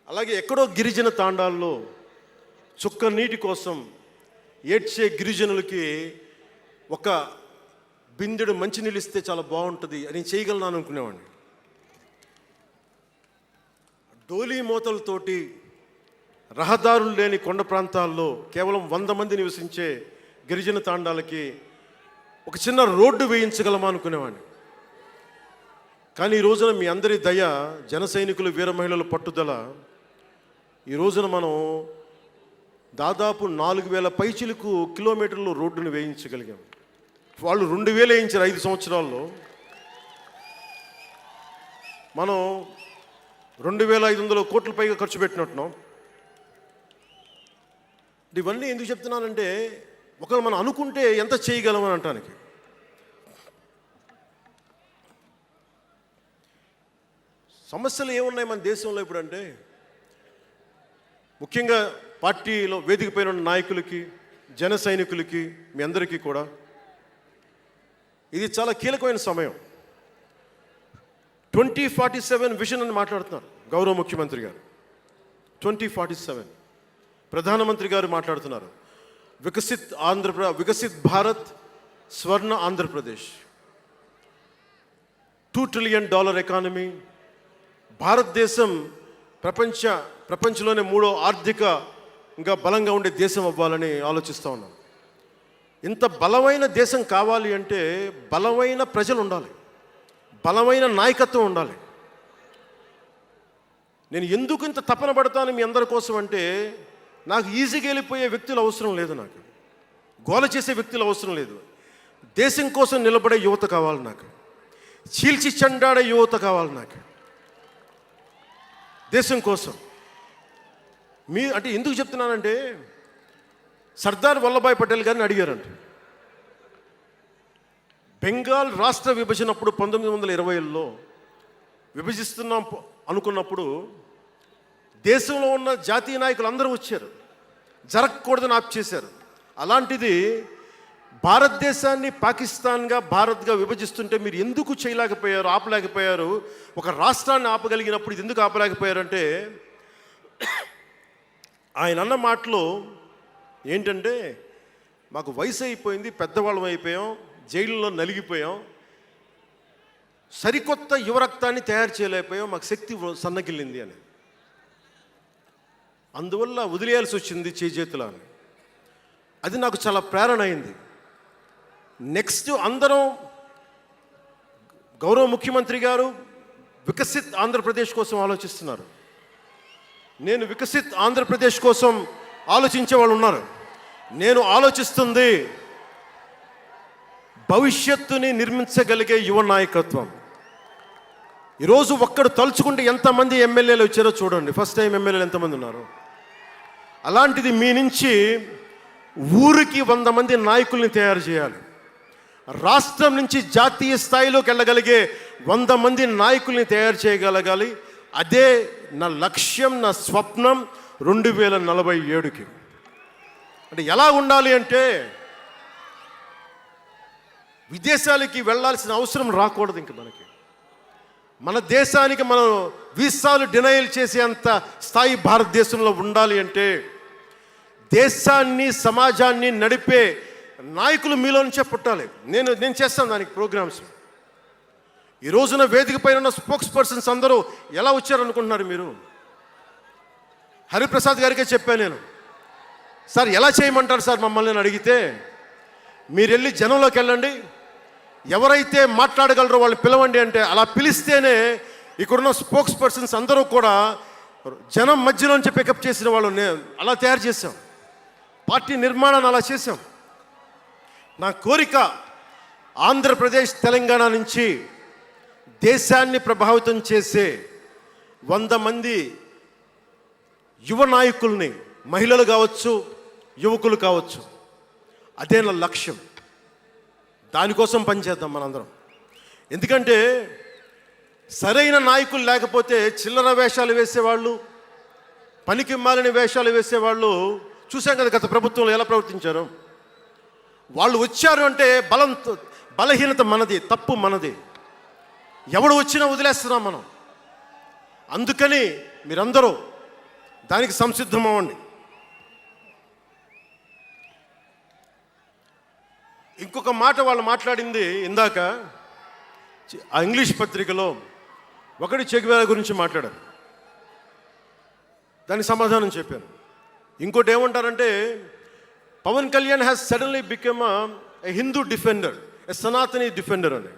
[SPEAKER 1] అలాగే ఎక్కడో గిరిజన తాండాల్లో చుక్క నీటి కోసం ఏడ్చే గిరిజనులకి 1 బిందెడు మంచినీళ్ళు ఇస్తే చాలా బాగుంటుంది అని చేయగలను అనుకునేవాడిని. డోలీ మూతలతోటి రహదారులు లేని కొండ ప్రాంతాల్లో కేవలం 100 మంది నివసించే గిరిజన తాండాలకి ఒక చిన్న రోడ్డు వేయించగలమా అనుకునేవాడిని. కానీ ఈ రోజున మీ అందరి దయ, జన సైనికులు, వీర మహిళల పట్టుదల, ఈ రోజున మనం దాదాపు 4000 పైచిలకు కిలోమీటర్లు రోడ్డును వేయించగలిగాం. వాళ్ళు 2000 వేయించారు 5 సంవత్సరాల్లో. మనం 2500 కోట్ల పైగా ఖర్చు పెట్టినట్టున్నాం. ఇవన్నీ ఎందుకు చెప్తున్నానంటే, ఒకవేళ మనం అనుకుంటే ఎంత చేయగలమని అంటానికి. సమస్యలు ఏమున్నాయి మన దేశంలో ఇప్పుడు అంటే, ముఖ్యంగా పార్టీలో వేదిక పైన ఉన్న నాయకులకి, జన సైనికులకి, మీ అందరికీ కూడా ఇది చాలా కీలకమైన సమయం. 2047 విజన్ అని మాట్లాడుతున్నారు గౌరవ ముఖ్యమంత్రి గారు. 2047 ప్రధానమంత్రి గారు మాట్లాడుతున్నారు. వికసిత్ భారత్, స్వర్ణ ఆంధ్రప్రదేశ్, $2 ట్రిలియన్ ఎకానమీ, భారతదేశం ప్రపంచంలోనే 3వ ఆర్థికంగా బలంగా ఉండే దేశం అవ్వాలని ఆలోచిస్తూ ఉన్నాం. ఇంత బలమైన దేశం కావాలి అంటే బలమైన ప్రజలు ఉండాలి, బలమైన నాయకత్వం ఉండాలి. నేను ఎందుకు ఇంత తపన పడతాను మీ అందరి కోసం అంటే, నాకు ఈజీగా వెళ్ళిపోయే వ్యక్తులు అవసరం లేదు, నాకు గోల చేసే వ్యక్తులు అవసరం లేదు. దేశం కోసం నిలబడే యువత కావాలి నాకు, చీల్చి చెండాడే యువత కావాలి నాకు, దేశం కోసం. అంటే ఎందుకు చెప్తున్నానంటే, సర్దార్ వల్లభాయ్ పటేల్ గారిని అడిగారంట, బెంగాల్ రాష్ట్ర విభజన అప్పుడు 1920లో విభజిస్తున్నాం అనుకున్నప్పుడు దేశంలో ఉన్న జాతీయ నాయకులు అందరూ వచ్చారు, జరగకూడదని ఆప్ చేశారు. అలాంటిది భారతదేశాన్ని పాకిస్తాన్గా భారత్గా విభజిస్తుంటే మీరు ఎందుకు చేయలేకపోయారు, ఆపలేకపోయారు? ఒక రాష్ట్రాన్ని ఆపగలిగినప్పుడు ఇది ఎందుకు ఆపలేకపోయారంటే, ఆయన అన్న మాటలు ఏంటంటే, మాకు వయసు అయిపోయింది, పెద్దవాళ్ళం అయిపోయాం, జైల్లో నలిగిపోయాం, సరికొత్త యువరక్తాన్ని తయారు చేయలేకపోయాం, మాకు శక్తి సన్నగిల్లింది అని. అందువల్ల వదిలేయాల్సి వచ్చింది చేతుల అని. అది నాకు చాలా ప్రేరణ అయింది. నెక్స్ట్ అందరం, గౌరవ ముఖ్యమంత్రి గారు వికసిత్ ఆంధ్రప్రదేశ్ కోసం ఆలోచిస్తున్నారు. నేను వికసిత్ ఆంధ్రప్రదేశ్ కోసం ఆలోచించే వాళ్ళు ఉన్నారు. నేను ఆలోచిస్తుంది భవిష్యత్తుని నిర్మించగలిగే యువ నాయకత్వం. ఈరోజు ఒక్కడు తలుచుకుంటే ఎంతమంది ఎమ్మెల్యేలు వచ్చారో చూడండి. ఫస్ట్ టైం ఎమ్మెల్యేలు ఎంతమంది ఉన్నారు? అలాంటిది మీ నుంచి ఊరికి 100 మంది నాయకుల్ని తయారు చేయాలి. రాష్ట్రం నుంచి జాతీయ స్థాయిలోకి వెళ్ళగలిగే 100 మంది నాయకుల్ని తయారు చేయగలగాలి. అదే నా లక్ష్యం, నా స్వప్నం 2047కి. అంటే ఎలా ఉండాలి అంటే, విదేశాలకి వెళ్ళాల్సిన అవసరం రాకూడదు ఇంక మనకి. మన దేశానికి మనం వీసాలు డినైల్ చేసేంత స్థాయి భారతదేశంలో ఉండాలి అంటే, దేశాన్ని సమాజాన్ని నడిపే నాయకులు మీలో నుంచే పుట్టాలి. నేను చేస్తాను దానికి ప్రోగ్రామ్స్. ఈ రోజున వేదిక పైన ఉన్న స్పోక్స్ పర్సన్స్ అందరూ ఎలా వచ్చారనుకుంటున్నారు మీరు? హరిప్రసాద్ గారికే చెప్పాను నేను, సార్ ఎలా చేయమంటారు సార్ మమ్మల్ని అని అడిగితే, మీరు వెళ్ళి జనంలోకి వెళ్ళండి, ఎవరైతే మాట్లాడగలరో వాళ్ళు పిలవండి అంటే, అలా పిలిస్తేనే ఇక్కడున్న స్పోక్స్ పర్సన్స్ అందరూ కూడా జనం మధ్యలోంచి పికప్ చేసిన వాళ్ళు అలా తయారు చేశాం. పార్టీ నిర్మాణాన్ని అలా చేశాం. నా కోరిక ఆంధ్రప్రదేశ్, తెలంగాణ నుంచి దేశాన్ని ప్రభావితం చేసే 100 మంది యువ నాయకుల్ని, మహిళలు కావచ్చు, యువకులు కావచ్చు, అదే నా లక్ష్యం. దానికోసం పనిచేద్దాం మనందరం. ఎందుకంటే సరైన నాయకులు లేకపోతే చిల్లర వేషాలు వేసేవాళ్ళు, పనికి మాలిన వేషాలు వేసేవాళ్ళు చూసాం కదా గత ప్రభుత్వంలో ఎలా ప్రవర్తించారు. వాళ్ళు వచ్చారు అంటే బలహీనత మనది, తప్పు మనది. ఎవడు వచ్చినా వదిలేస్తున్నాం మనం. అందుకని మీరందరూ దానికి సంసిద్ధం అవ్వండి. ఇంకొక మాట వాళ్ళు మాట్లాడింది ఇందాక, ఆ ఇంగ్లీష్ పత్రికలో ఒకటి చెగువేరా గురించి మాట్లాడారు, దానికి సమాధానం చెప్పాను. ఇంకోటి ఏమంటారంటే, Pawan Kalyan has suddenly become a Hindu defender, a Sanatani defender అని.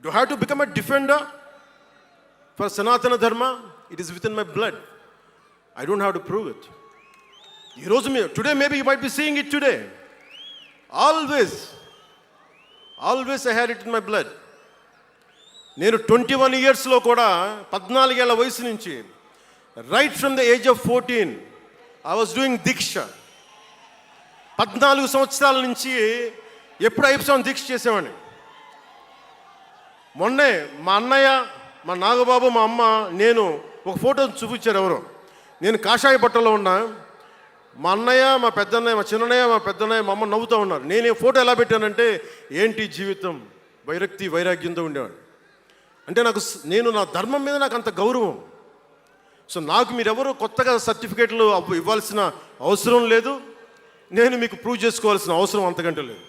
[SPEAKER 1] Do I have to become a defender for Sanatana Dharma? It is within my blood. I don't have to prove it. Today maybe you might be seeing it today. Always I had it in my blood. నేను 21 yearsలో కూడా 14 ఏళ్ల వయసు నుంచి, right from the age of 14 I was doing దీక్ష. 14 సంవత్సరాల నుంచి ఎప్పుడు అయ్యప్ప దీక్ష చేసేవాడిని. మొన్నే మా అన్నయ్య, మా నాగబాబు, మా అమ్మ, నేను ఒక ఫోటో చూపించారు ఎవరో. నేను కాషాయ బట్టలో ఉన్నా, మా అన్నయ్య, మా పెద్దన్నయ్య, మా చిన్నయ్య, మా పెద్దన్నయ్య, మా అమ్మ నవ్వుతూ ఉన్నారు. నేను ఈ ఫోటో ఎలా పెట్టానంటే, ఏంటి జీవితం, వైరాగ్యంతో ఉండేవాడు. అంటే నేను నా ధర్మం మీద నాకు అంత గౌరవం. సో నాకు మీరెవరూ కొత్తగా సర్టిఫికేట్లు ఇవ్వాల్సిన అవసరం లేదు, నేను మీకు ప్రూవ్ చేసుకోవాల్సిన అవసరం అంతకంటే లేదు.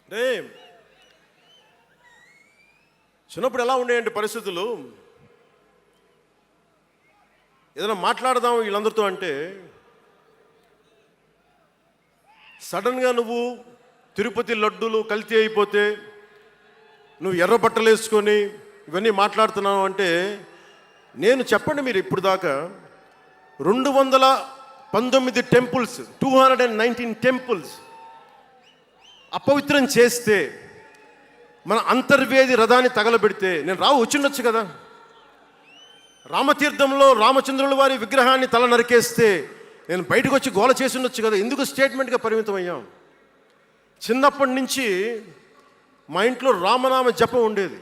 [SPEAKER 1] అంటే చిన్నప్పుడు ఎలా ఉండేయండి పరిస్థితులు, ఏదైనా మాట్లాడదాం వీళ్ళందరితో అంటే, సడన్గా నువ్వు తిరుపతి లడ్డూలు కల్తీ అయిపోతే నువ్వు ఎర్ర బట్టలు వేసుకొని ఇవన్నీ మాట్లాడుతున్నావు అంటే, నేను చెప్పండి మీరు ఇప్పుడు దాకా 219 టెంపుల్స్, 219 టెంపుల్స్ అపవిత్రం చేస్తే, మన అంతర్వేది రథాన్ని తగలబెడితే నేను వచ్చిండొచ్చు కదా. రామతీర్థంలో రామచంద్రుల వారి విగ్రహాన్ని తల నరికేస్తే నేను బయటకు వచ్చి గోల చేసి ఉండొచ్చు కదా. ఎందుకు స్టేట్మెంట్గా పరిమితం అయ్యాం? చిన్నప్పటి నుంచి మా ఇంట్లో రామనామ జపం ఉండేది.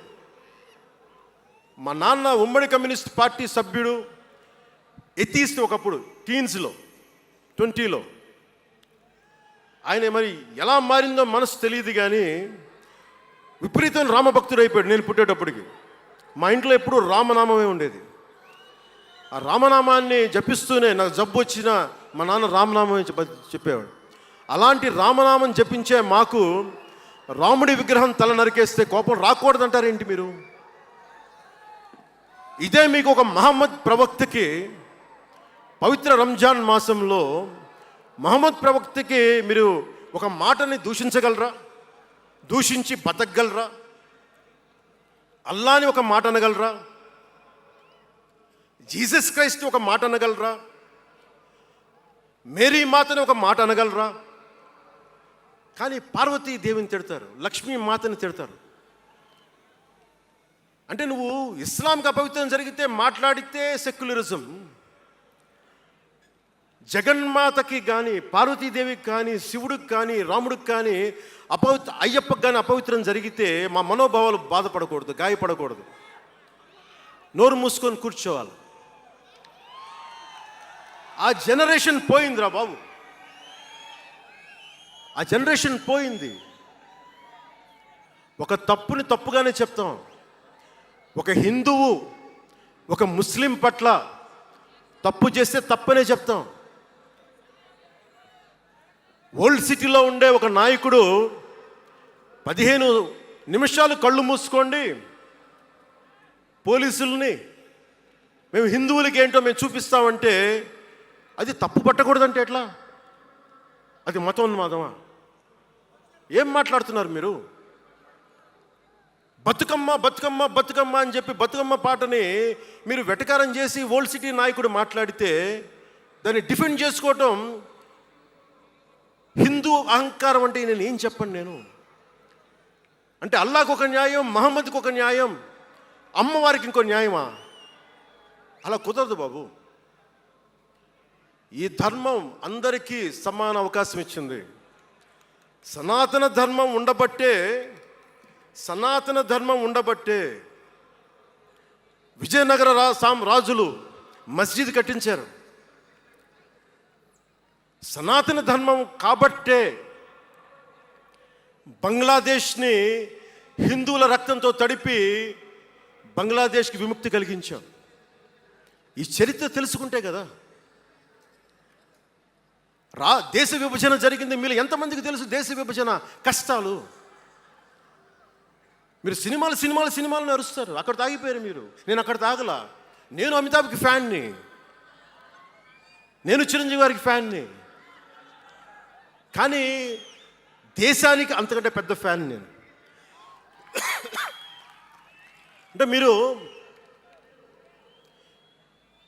[SPEAKER 1] మా నాన్న ఉమ్మడి కమ్యూనిస్ట్ పార్టీ సభ్యుడు, ఎథీస్ట్ ఒకప్పుడు, టీన్స్లో 20లో. ఆయన మరి ఎలా మారిందో మనసు తెలియదు కానీ విపరీతమైన రామభక్తుడు అయిపోయాడు. నేను పుట్టేటప్పటికి మా ఇంట్లో ఎప్పుడూ రామనామమే ఉండేది. ఆ రామనామాన్ని జపిస్తూనే నాకు జబ్బు వచ్చినా మా నాన్న రామనామమే చెప్పేవాడు. అలాంటి రామనామం జపించే మాకు రాముడి విగ్రహం తల నరికేస్తే కోపం రాకూడదంటారేంటి మీరు? ఇదే మీకు ఒక మహమ్మద్ ప్రవక్తకి పవిత్ర రంజాన్ మాసంలో మహమ్మద్ ప్రవక్తకి మీరు ఒక మాటని దూషించగలరా? దూషించి బతకగలరా? అల్లాని ఒక మాట అనగలరా? జీసస్ క్రైస్ట్ ఒక మాట అనగలరా? మేరీ మాతని ఒక మాట అనగలరా? కానీ పార్వతీ దేవిని తిడతారు, లక్ష్మీ మాతని తిడతారు. అంటే నువ్వు ఇస్లాంకి అపవిత్రం జరిగితే మాట్లాడితే సెక్యులరిజం, జగన్మాతకి కానీ పార్వతీదేవికి కానీ శివుడికి కానీ రాముడికి కానీ అయ్యప్పకి కానీ అపవిత్రం జరిగితే మా మనోభావాలు బాధపడకూడదు, గాయపడకూడదు, నోరు మూసుకొని కూర్చోవాలి. ఆ జనరేషన్ పోయిందిరా బాబు, ఆ జనరేషన్ పోయింది. ఒక తప్పుని తప్పుగానే చెప్తాం. ఒక హిందువు ఒక ముస్లిం పట్ల తప్పు చేస్తే తప్పనే చెప్తాం. ఓల్డ్ సిటీలో ఉండే ఒక నాయకుడు 15 నిమిషాలు కళ్ళు మూసుకోండి, పోలీసుల్ని మేము హిందువులకి ఏంటో మేము చూపిస్తామంటే అది తప్పు పట్టకూడదంటే ఎట్లా? అది మతోన్మాదమా? ఏం మాట్లాడుతున్నారు మీరు? బతుకమ్మ బతుకమ్మ బతుకమ్మ అని చెప్పి బతుకమ్మ పాటని మీరు వెటకారం చేసి ఓల్డ్ సిటీ నాయకుడు మాట్లాడితే దాన్ని డిఫెండ్ చేసుకోవటం హిందూ అహంకారం అంటే నేను ఏం చెప్పండి? నేను అంటే అల్లాహకు ఒక న్యాయం, మహమ్మద్కి ఒక న్యాయం, అమ్మవారికి ఇంకో న్యాయమా? అలా కుదరదు బాబు. ఈ ధర్మం అందరికీ సమాన అవకాశం ఇచ్చింది. సనాతన ధర్మం ఉండబట్టే విజయనగర రాజులు మస్జిద్ కట్టించారు. సనాతన ధర్మం కాబట్టే బంగ్లాదేశ్ని హిందువుల రక్తంతో తడిపి బంగ్లాదేశ్కి విముక్తి కలిగించాం. ఈ చరిత్ర తెలుసుకుంటే కదా. దేశ విభజన జరిగింది. మీరు ఎంతమందికి తెలుసు దేశ విభజన కష్టాలు? మీరు సినిమాలు అరుస్తారు, అక్కడ తాగిపోయారు మీరు. నేను అక్కడ తాగలా. నేను అమితాబ్కి ఫ్యాన్ని, నేను చిరంజీవి గారికి ఫ్యాన్ని, కానీ దేశానికి అంతకంటే పెద్ద ఫ్యాన్ నేను. అంటే మీరు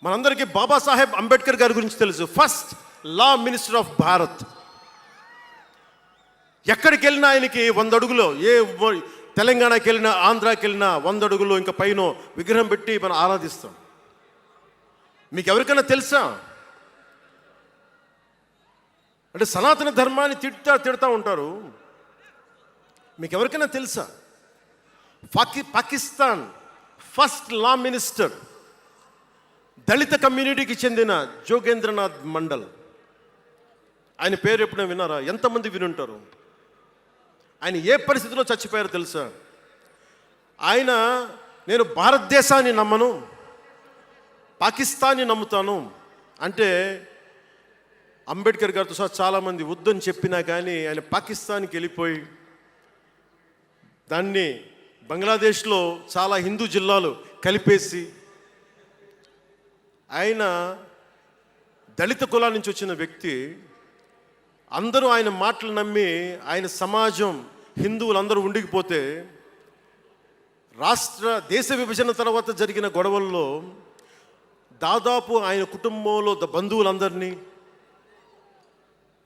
[SPEAKER 1] మనందరికీ బాబాసాహెబ్ అంబేద్కర్ గారి గురించి తెలుసు. First law minister of Bharat. ఎక్కడికి వెళ్ళినా ఆయనకి 100 అడుగులో, తెలంగాణకి వెళ్ళినా ఆంధ్రాకి వెళ్ళినా 100 అడుగులో ఇంకా పైన విగ్రహం పెట్టి మనం ఆరాధిస్తాం. మీకు ఎవరికైనా తెలుసా? అంటే సనాతన ధర్మాన్ని తిడతా ఉంటారు. మీకు ఎవరికైనా తెలుసా? పాకిస్తాన్ ఫస్ట్ లా మినిస్టర్ దళిత కమ్యూనిటీకి చెందిన జోగేంద్రనాథ్ మండల్. ఆయన పేరు ఎప్పుడైనా విన్నారా? ఎంతమంది వినుంటారు? ఆయన ఏ పరిస్థితిలో చచ్చిపోయారో తెలుసా? ఆయన నేను భారతదేశాన్ని నమ్మను, పాకిస్తాన్ని నమ్ముతాను అంటే అంబేద్కర్ గారితో సహా చాలామంది వద్దని చెప్పినా కానీ ఆయన పాకిస్తాన్కి వెళ్ళిపోయి దాన్ని బంగ్లాదేశ్లో చాలా హిందూ జిల్లాలు కలిపేసి ఆయన దళిత కులాల నుంచి వచ్చిన వ్యక్తి. అందరూ ఆయన మాటలు నమ్మి ఆయన సమాజం హిందువులందరూ ఉండిపోతే దేశ విభజన తర్వాత జరిగిన గొడవల్లో దాదాపు ఆయన కుటుంబంలో బంధువులందరినీ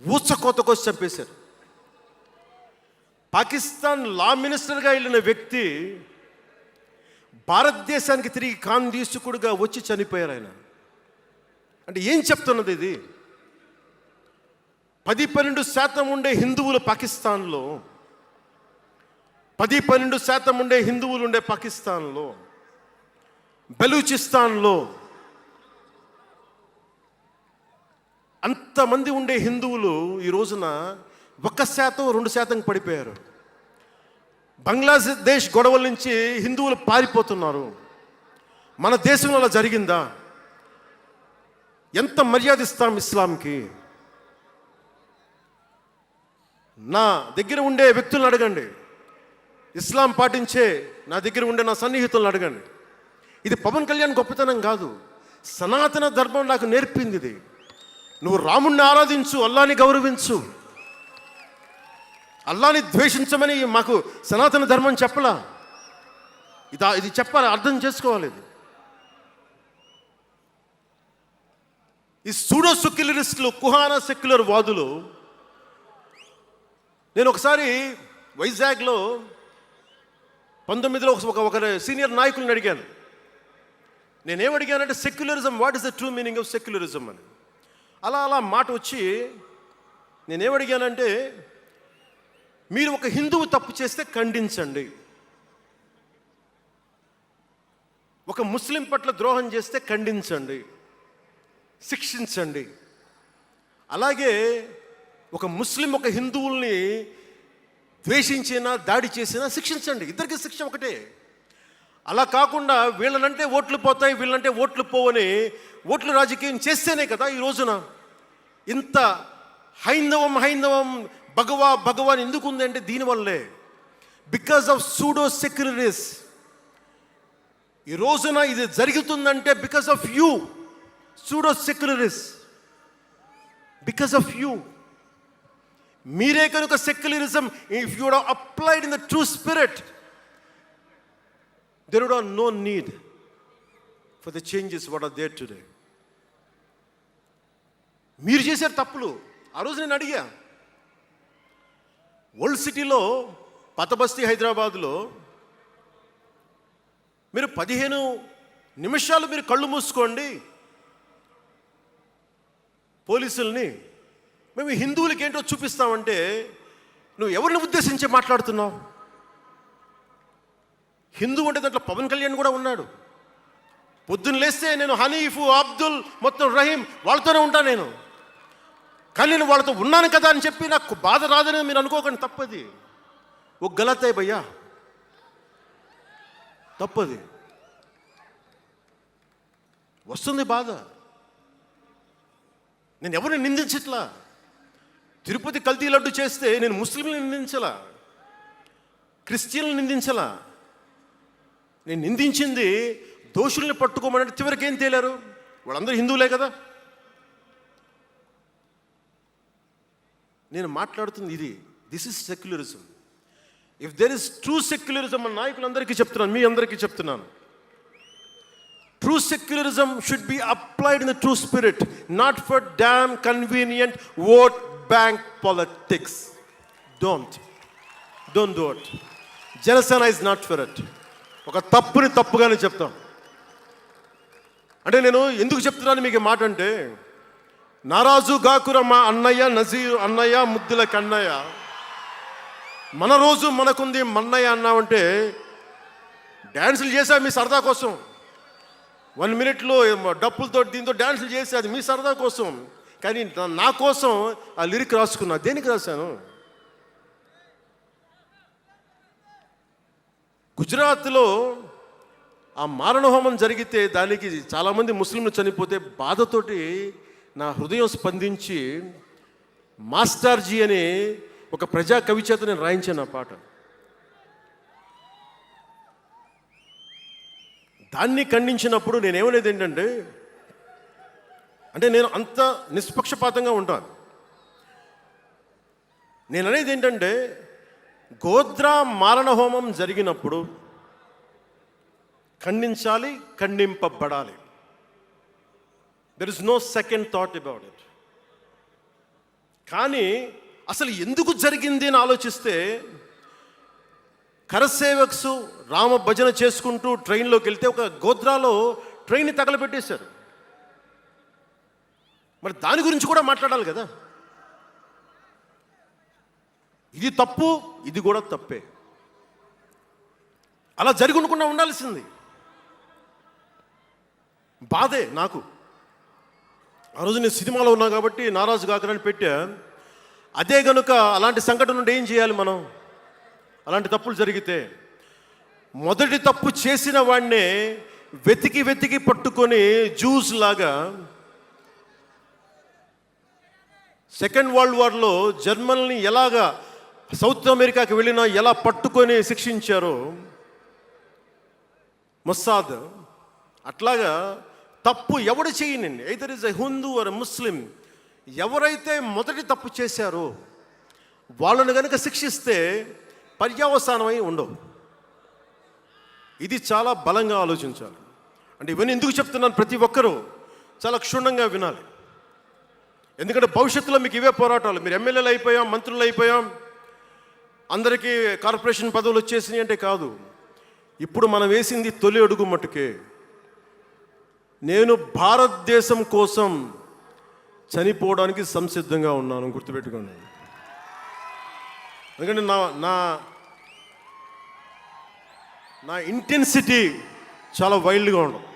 [SPEAKER 1] ఊచకోతకొచ్చి చంపేశారు. పాకిస్తాన్ లా మినిస్టర్గా వెళ్ళిన వ్యక్తి భారతదేశానికి తిరిగి కాందీసుకుడుగా వచ్చి చనిపోయారు ఆయన. అంటే ఏం చెప్తున్నది ఇది? 10-12% ఉండే హిందువులు పాకిస్తాన్లో, 10-12% ఉండే హిందువులు ఉండే పాకిస్తాన్లో, బెలూచిస్తాన్లో అంతమంది ఉండే హిందువులు ఈ రోజున 1%-2% పడిపోయారు. బంగ్లాదేశ్ గొడవల నుంచి హిందువులు పారిపోతున్నారు. మన దేశంలో అలా జరిగిందా? ఎంత మర్యాద ఇస్తాం ఇస్లాంకి? నా దగ్గర ఉండే వ్యక్తులను అడగండి, ఇస్లాం పాటించే నా దగ్గర ఉండే నా సన్నిహితులను అడగండి. ఇది పవన్ కళ్యాణ్ గొప్పతనం కాదు, సనాతన ధర్మం నాకు నేర్పింది ఇది. నువ్వు రాముణ్ణి ఆరాధించు, అల్లాని గౌరవించు, అల్లాని ద్వేషించమని మాకు సనాతన ధర్మం చెప్పలా. ఇది చెప్పాలి, అర్థం చేసుకోవాలి. ఈ సూడో సెక్యులరిస్టులు, కుహానా సెక్యులర్ వాదులు, నేను ఒకసారి వైజాగ్లో 19లో ఒక సీనియర్ నాయకులను అడిగాను. నేనేమడిగానంటే, secularism, what is the true meaning of secularism అని. అలా మాట వచ్చి నేనేమడిగానంటే, మీరు ఒక హిందువు తప్పు చేస్తే ఖండించండి, ఒక ముస్లిం పట్ల ద్రోహం చేస్తే ఖండించండి, శిక్షించండి. అలాగే ఒక ముస్లిం ఒక హిందువుల్ని ద్వేషించినా దాడి చేసినా శిక్షించండి, ఇద్దరికి శిక్ష ఒకటే. అలా కాకుండా వీళ్ళనంటే ఓట్లు పోతాయి, వీళ్ళంటే ఓట్లు పోవని ఓట్లు రాజకీయం చేస్తేనే కదా ఈ రోజున ఇంత హైందవం భగవాన్ ఎందుకు ఉంది అంటే దీనివల్లే, బికాజ్ ఆఫ్ సూడో సెక్యులరిస్. ఈ రోజున ఇది జరుగుతుందంటే because of you pseudo secularists, because of you. మీరే కనుక secularism, if you would have applied in the true spirit, there would have no need for the changes what are there today. మీరు చేశారు తప్పులు. ఆ రోజు నేను అడిగా, ఓల్డ్ సిటీలో, పాత బస్తీ హైదరాబాద్లో మీరు 15 నిమిషాలు మీరు కళ్ళు మూసుకోండి పోలీసుల్ని, మేము హిందువులకి ఏంటో చూపిస్తామంటే, నువ్వు ఎవరిని ఉద్దేశించి మాట్లాడుతున్నావు? హిందూ అంటే దాంట్లో పవన్ కళ్యాణ్ కూడా ఉన్నాడు. పొద్దున్న లేస్తే నేను హనీఫు, అబ్దుల్, మొత్తం రహీం వాళ్ళతోనే ఉంటాను నేను. కానీ నేను వాళ్ళతో ఉన్నాను కదా అని చెప్పి నాకు బాధ రాదని మీరు అనుకోకండి, తప్పది. ఓ గలత్ హై భయ్యా, తప్పది, వస్తుంది బాధ. నేను ఎవరిని నిందించట్లా. తిరుపతి కల్తీ లడ్డు చేస్తే నేను ముస్లింలను నిందించలా, క్రిస్టియన్లను నిందించలా. నేను నిందించింది దోషుల్ని పట్టుకోమని. చివరికి ఏం తేలారు? వాళ్ళందరూ హిందువులే కదా. నేను మాట్లాడుతుంది ఇది. This is secularism. If there is true secularism, అని నాయకులందరికీ చెప్తున్నాను, మీ అందరికీ చెప్తున్నాను, true secularism should be applied in the true spirit, not for damn convenient vote bank politics. Don't do it. Janasena is not for it. ఒక తప్పుని తప్పుగానే చెప్తాం. అంటే నేను ఎందుకు చెప్తున్నాను మీకు మాట అంటే, నారాజు గాకుర మా అన్నయ్య నజీరు అన్నయ్య ముద్దుల కన్నయ్య, మన రోజు మనకుంది మన్నయ్య అన్నామంటే, డ్యాన్సులు చేసా మీ సరదా కోసం, 1 minute డప్పులతో దీంతో డ్యాన్సులు చేసి, అది మీ సరదా కోసం. కానీ నా కోసం ఆ లిరిక్ రాసుకున్నా. దేనికి రాశాను? గుజరాత్లో ఆ మారణహోమం జరిగితే దానికి చాలామంది ముస్లింలు చనిపోతే బాధతోటి నా హృదయం స్పందించి మాస్టర్జీ అనే ఒక ప్రజా కవి చేత నేను రాయించాను ఆ పాట. దాన్ని ఖండించినప్పుడు నేనేమనేది ఏంటంటే, అంటే నేను అంత నిష్పక్షపాతంగా ఉంటాను. నేను అనేది ఏంటంటే, గోద్రా మారణహోమం జరిగినప్పుడు ఖండించాలి, ఖండింపబడాలి. There is no second thought about it. కానీ అసలు ఎందుకు జరిగింది అని ఆలోచిస్తే, కరసేవక్స్ రామ భజన చేసుకుంటూ ట్రైన్లోకి వెళ్తే ఒక గోద్రాలో ట్రైన్ని తగలబెట్టేశారు. మరి దాని గురించి కూడా మాట్లాడాలి కదా. ఇది తప్పు, ఇది కూడా తప్పే. అలా జరిగి ఉండకుండా ఉండాల్సింది. బాధే నాకు. ఆ రోజు నేను సినిమాలో ఉన్నా కాబట్టి నారాజు కాకరని పెట్టా. అదే కనుక అలాంటి సంఘటన నుండి ఏం చేయాలి మనం? అలాంటి తప్పులు జరిగితే మొదటి తప్పు చేసిన వాడినే వెతికి వెతికి పట్టుకొని జ్యూస్ లాగా సెకండ్ వరల్డ్ వార్లో జర్మనీని ఎలాగా సౌత్ అమెరికాకి వెళ్ళినా ఎలా పట్టుకొని శిక్షించారో మొస్సాద్, అట్లాగా తప్పు ఎవడు చేయనండి, either is a Hindu or Muslim, ఎవరైతే మొదటి తప్పు చేశారో వాళ్ళను కనుక శిక్షిస్తే పర్యవసానమై ఉండవు. ఇది చాలా బలంగా ఆలోచించాలి. అంటే ఇవన్నీ ఎందుకు చెప్తున్నాను, ప్రతి ఒక్కరూ చాలా క్షుణ్ణంగా వినాలి. ఎందుకంటే భవిష్యత్తులో మీకు ఇవే పోరాటాలు. మీరు ఎమ్మెల్యేలు అయిపోయాం, మంత్రులు అయిపోయాం, అందరికీ కార్పొరేషన్ పదవులు వచ్చేసినాయి అంటే కాదు. ఇప్పుడు మనం వేసింది తొలి అడుగు మట్టుకే. నేను భారతదేశం కోసం చనిపోవడానికి సంసిద్ధంగా ఉన్నాను, గుర్తుపెట్టుకోండి. ఎందుకంటే నా ఇంటెన్సిటీ చాలా వైల్డ్గా ఉండదు.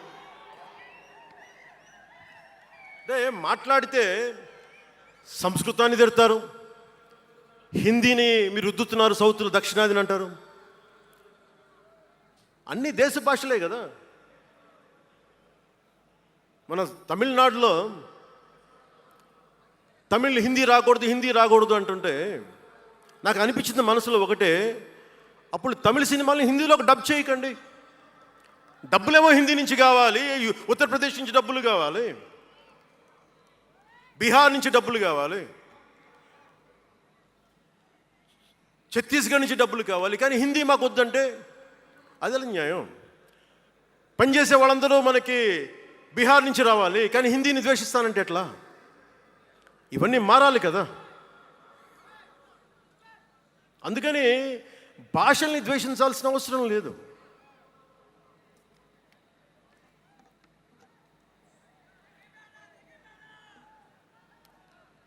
[SPEAKER 1] అంటే మాట్లాడితే సంస్కృతాన్ని తిడతారు, హిందీని మీరు రుద్దుతున్నారు, సౌత్లో దక్షిణాదిని అంటారు. అన్ని దేశ భాషలే కదా. మన తమిళనాడులో తమిళ్ హిందీ రాకూడదు అంటుంటే నాకు అనిపించింది మనసులో ఒకటే, అప్పుడు తమిళ సినిమాలని హిందీలోకి డబ్ చేయకండి. డబ్బులేమో హిందీ నుంచి కావాలి, ఉత్తరప్రదేశ్ నుంచి డబ్బులు కావాలి, బీహార్ నుంచి డబ్బులు కావాలి, ఛత్తీస్గఢ్ నుంచి డబ్బులు కావాలి, కానీ హిందీ మాకు వద్దంటే అదే న్యాయం. పనిచేసే వాళ్ళందరూ మనకి బీహార్ నుంచి రావాలి, కానీ హిందీని ద్వేషిస్తానంటే ఎట్లా? ఇవన్నీ మారాలి కదా. అందుకని భాషల్ని ద్వేషించాల్సిన అవసరం లేదు.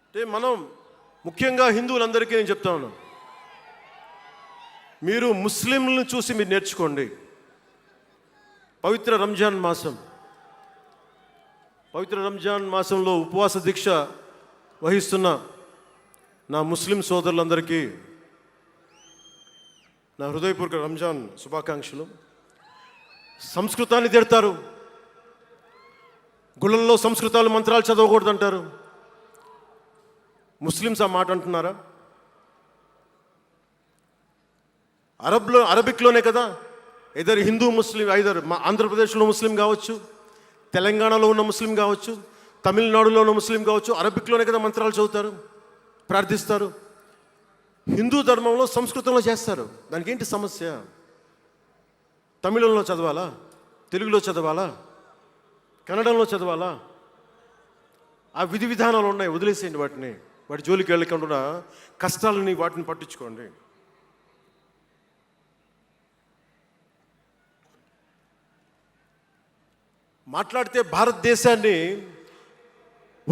[SPEAKER 1] అంటే మనం ముఖ్యంగా హిందువులందరికీ నేను చెప్తా ఉన్నాను, మీరు ముస్లింలను చూసి మీరు నేర్చుకోండి. పవిత్ర రంజాన్ మాసంలో ఉపవాస దీక్ష వహిస్తున్న నా ముస్లిం సోదరులందరికీ నా హృదయపూర్వక రంజాన్ శుభాకాంక్షలు. సంస్కృతాన్ని తిడతారు, గుళ్ళల్లో సంస్కృతాలు మంత్రాలు చదవకూడదు అంటారు. ముస్లిమ్స్ ఆ మాట అంటున్నారా? అరబిక్లోనే కదా, ఐదర్ హిందూ ముస్లిం, ఐదర్ ఆంధ్రప్రదేశ్లో ముస్లిం కావచ్చు, తెలంగాణలో ఉన్న ముస్లిం కావచ్చు, తమిళనాడులో ఉన్న ముస్లిం కావచ్చు, అరబిక్లోనే కదా మంత్రాలు చదువుతారు, ప్రార్థిస్తారు. హిందూ ధర్మంలో సంస్కృతంలో చేస్తారు. దానికి ఏంటి సమస్య? తమిళంలో చదవాలా, తెలుగులో చదవాలా, కన్నడంలో చదవాలా? ఆ విధి విధానాలు ఉన్నాయి, వదిలేసేయండి వాటిని. వాటి జోలికి వెళ్ళకుండా కష్టాలని వాటిని పట్టించుకోండి. మాట్లాడితే భారతదేశాన్ని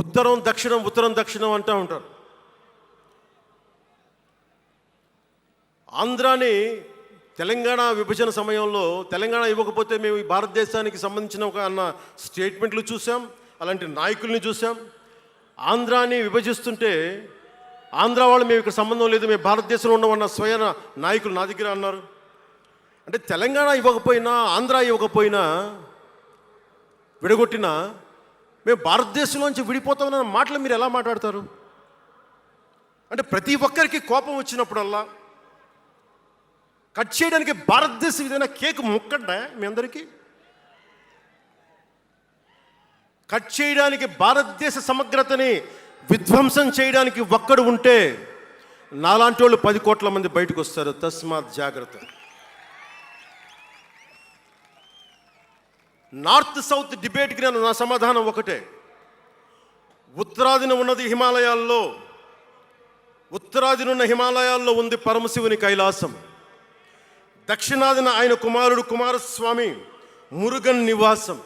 [SPEAKER 1] ఉత్తరం దక్షిణం అంటూ ఉంటారు. ఆంధ్రాని తెలంగాణ విభజన సమయంలో తెలంగాణ ఇవ్వకపోతే మేము ఈ భారతదేశానికి సంబంధించిన ఒక అన్న స్టేట్మెంట్లు చూసాం, అలాంటి నాయకుల్ని చూసాం. ఆంధ్రాని విభజిస్తుంటే ఆంధ్ర వాళ్ళు మేము ఇక్కడ సంబంధం లేదు, మేము భారతదేశంలో ఉన్నామన్న స్వయం నాయకులు నా దగ్గర అన్నారు. అంటే తెలంగాణ ఇవ్వకపోయినా, ఆంధ్ర ఇవ్వకపోయినా, విడగొట్టినా మేము భారతదేశంలోంచి విడిపోతామన్న మాటలు మీరు ఎలా మాట్లాడతారు? అంటే ప్రతి ఒక్కరికి కోపం వచ్చినప్పుడల్లా కట్ చేయడానికి భారతదేశం ఏదైనా కేక్ ముక్కండా మీ అందరికీ? కట్ చేయడానికి, భారతదేశ సమగ్రతని విధ్వంసం చేయడానికి ఒక్కడు ఉంటే నాలాంటి వాళ్ళు 10 కోట్ల మంది బయటకు వస్తారు. తస్మాత్ జాగ్రత్త. నార్త్ సౌత్ డిబేట్కి నా సమాధానం ఒకటే. ఉత్తరాదిన ఉన్నది హిమాలయాల్లో, ఉత్తరాదినున్న హిమాలయాల్లో ఉంది పరమశివుని కైలాసం. దక్షిణాదిన ఆయన కుమారుడు కుమారస్వామి మురుగన్ నివాసం.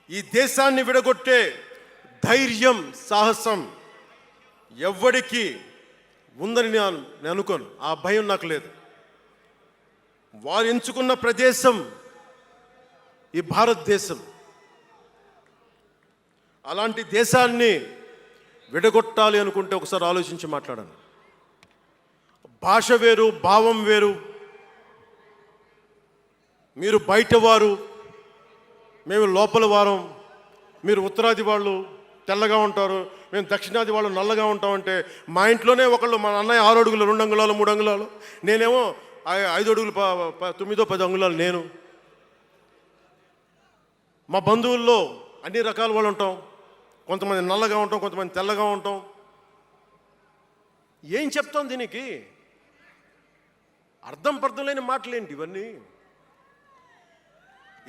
[SPEAKER 1] ఈ దేశాన్ని విడగొట్టే ధైర్యం, సాహసం ఎవ్వడికి ఉందని నేను అనుకోను. ఆ భయం నాకు లేదు. వారు ఎంచుకున్న ప్రదేశం ఈ భారతదేశం. అలాంటి దేశాన్ని విడగొట్టాలి అనుకుంటే ఒకసారి ఆలోచించి మాట్లాడాను. భాష వేరు, భావం వేరు. మీరు బయటవారు, మేము లోపల వారం. మీరు ఉత్తరాది వాళ్ళు తెల్లగా ఉంటారు, మేము దక్షిణాది వాళ్ళు నల్లగా ఉంటామంటే మా ఇంట్లోనే ఒకళ్ళు, మా అన్నయ్య 6 అడుగులు 2 అంగుళాలు 3 అంగుళాలు, నేనేమో 5 అడుగులు 9-10 అంగుళాలు నేను. మా బంధువుల్లో అన్ని రకాల వాళ్ళు ఉంటాం. కొంతమంది నల్లగా ఉంటాం, కొంతమంది తెల్లగా ఉంటాం. ఏం చెప్తాం దీనికి? అర్థం పర్థం లేని మాటలేంటి ఇవన్నీ?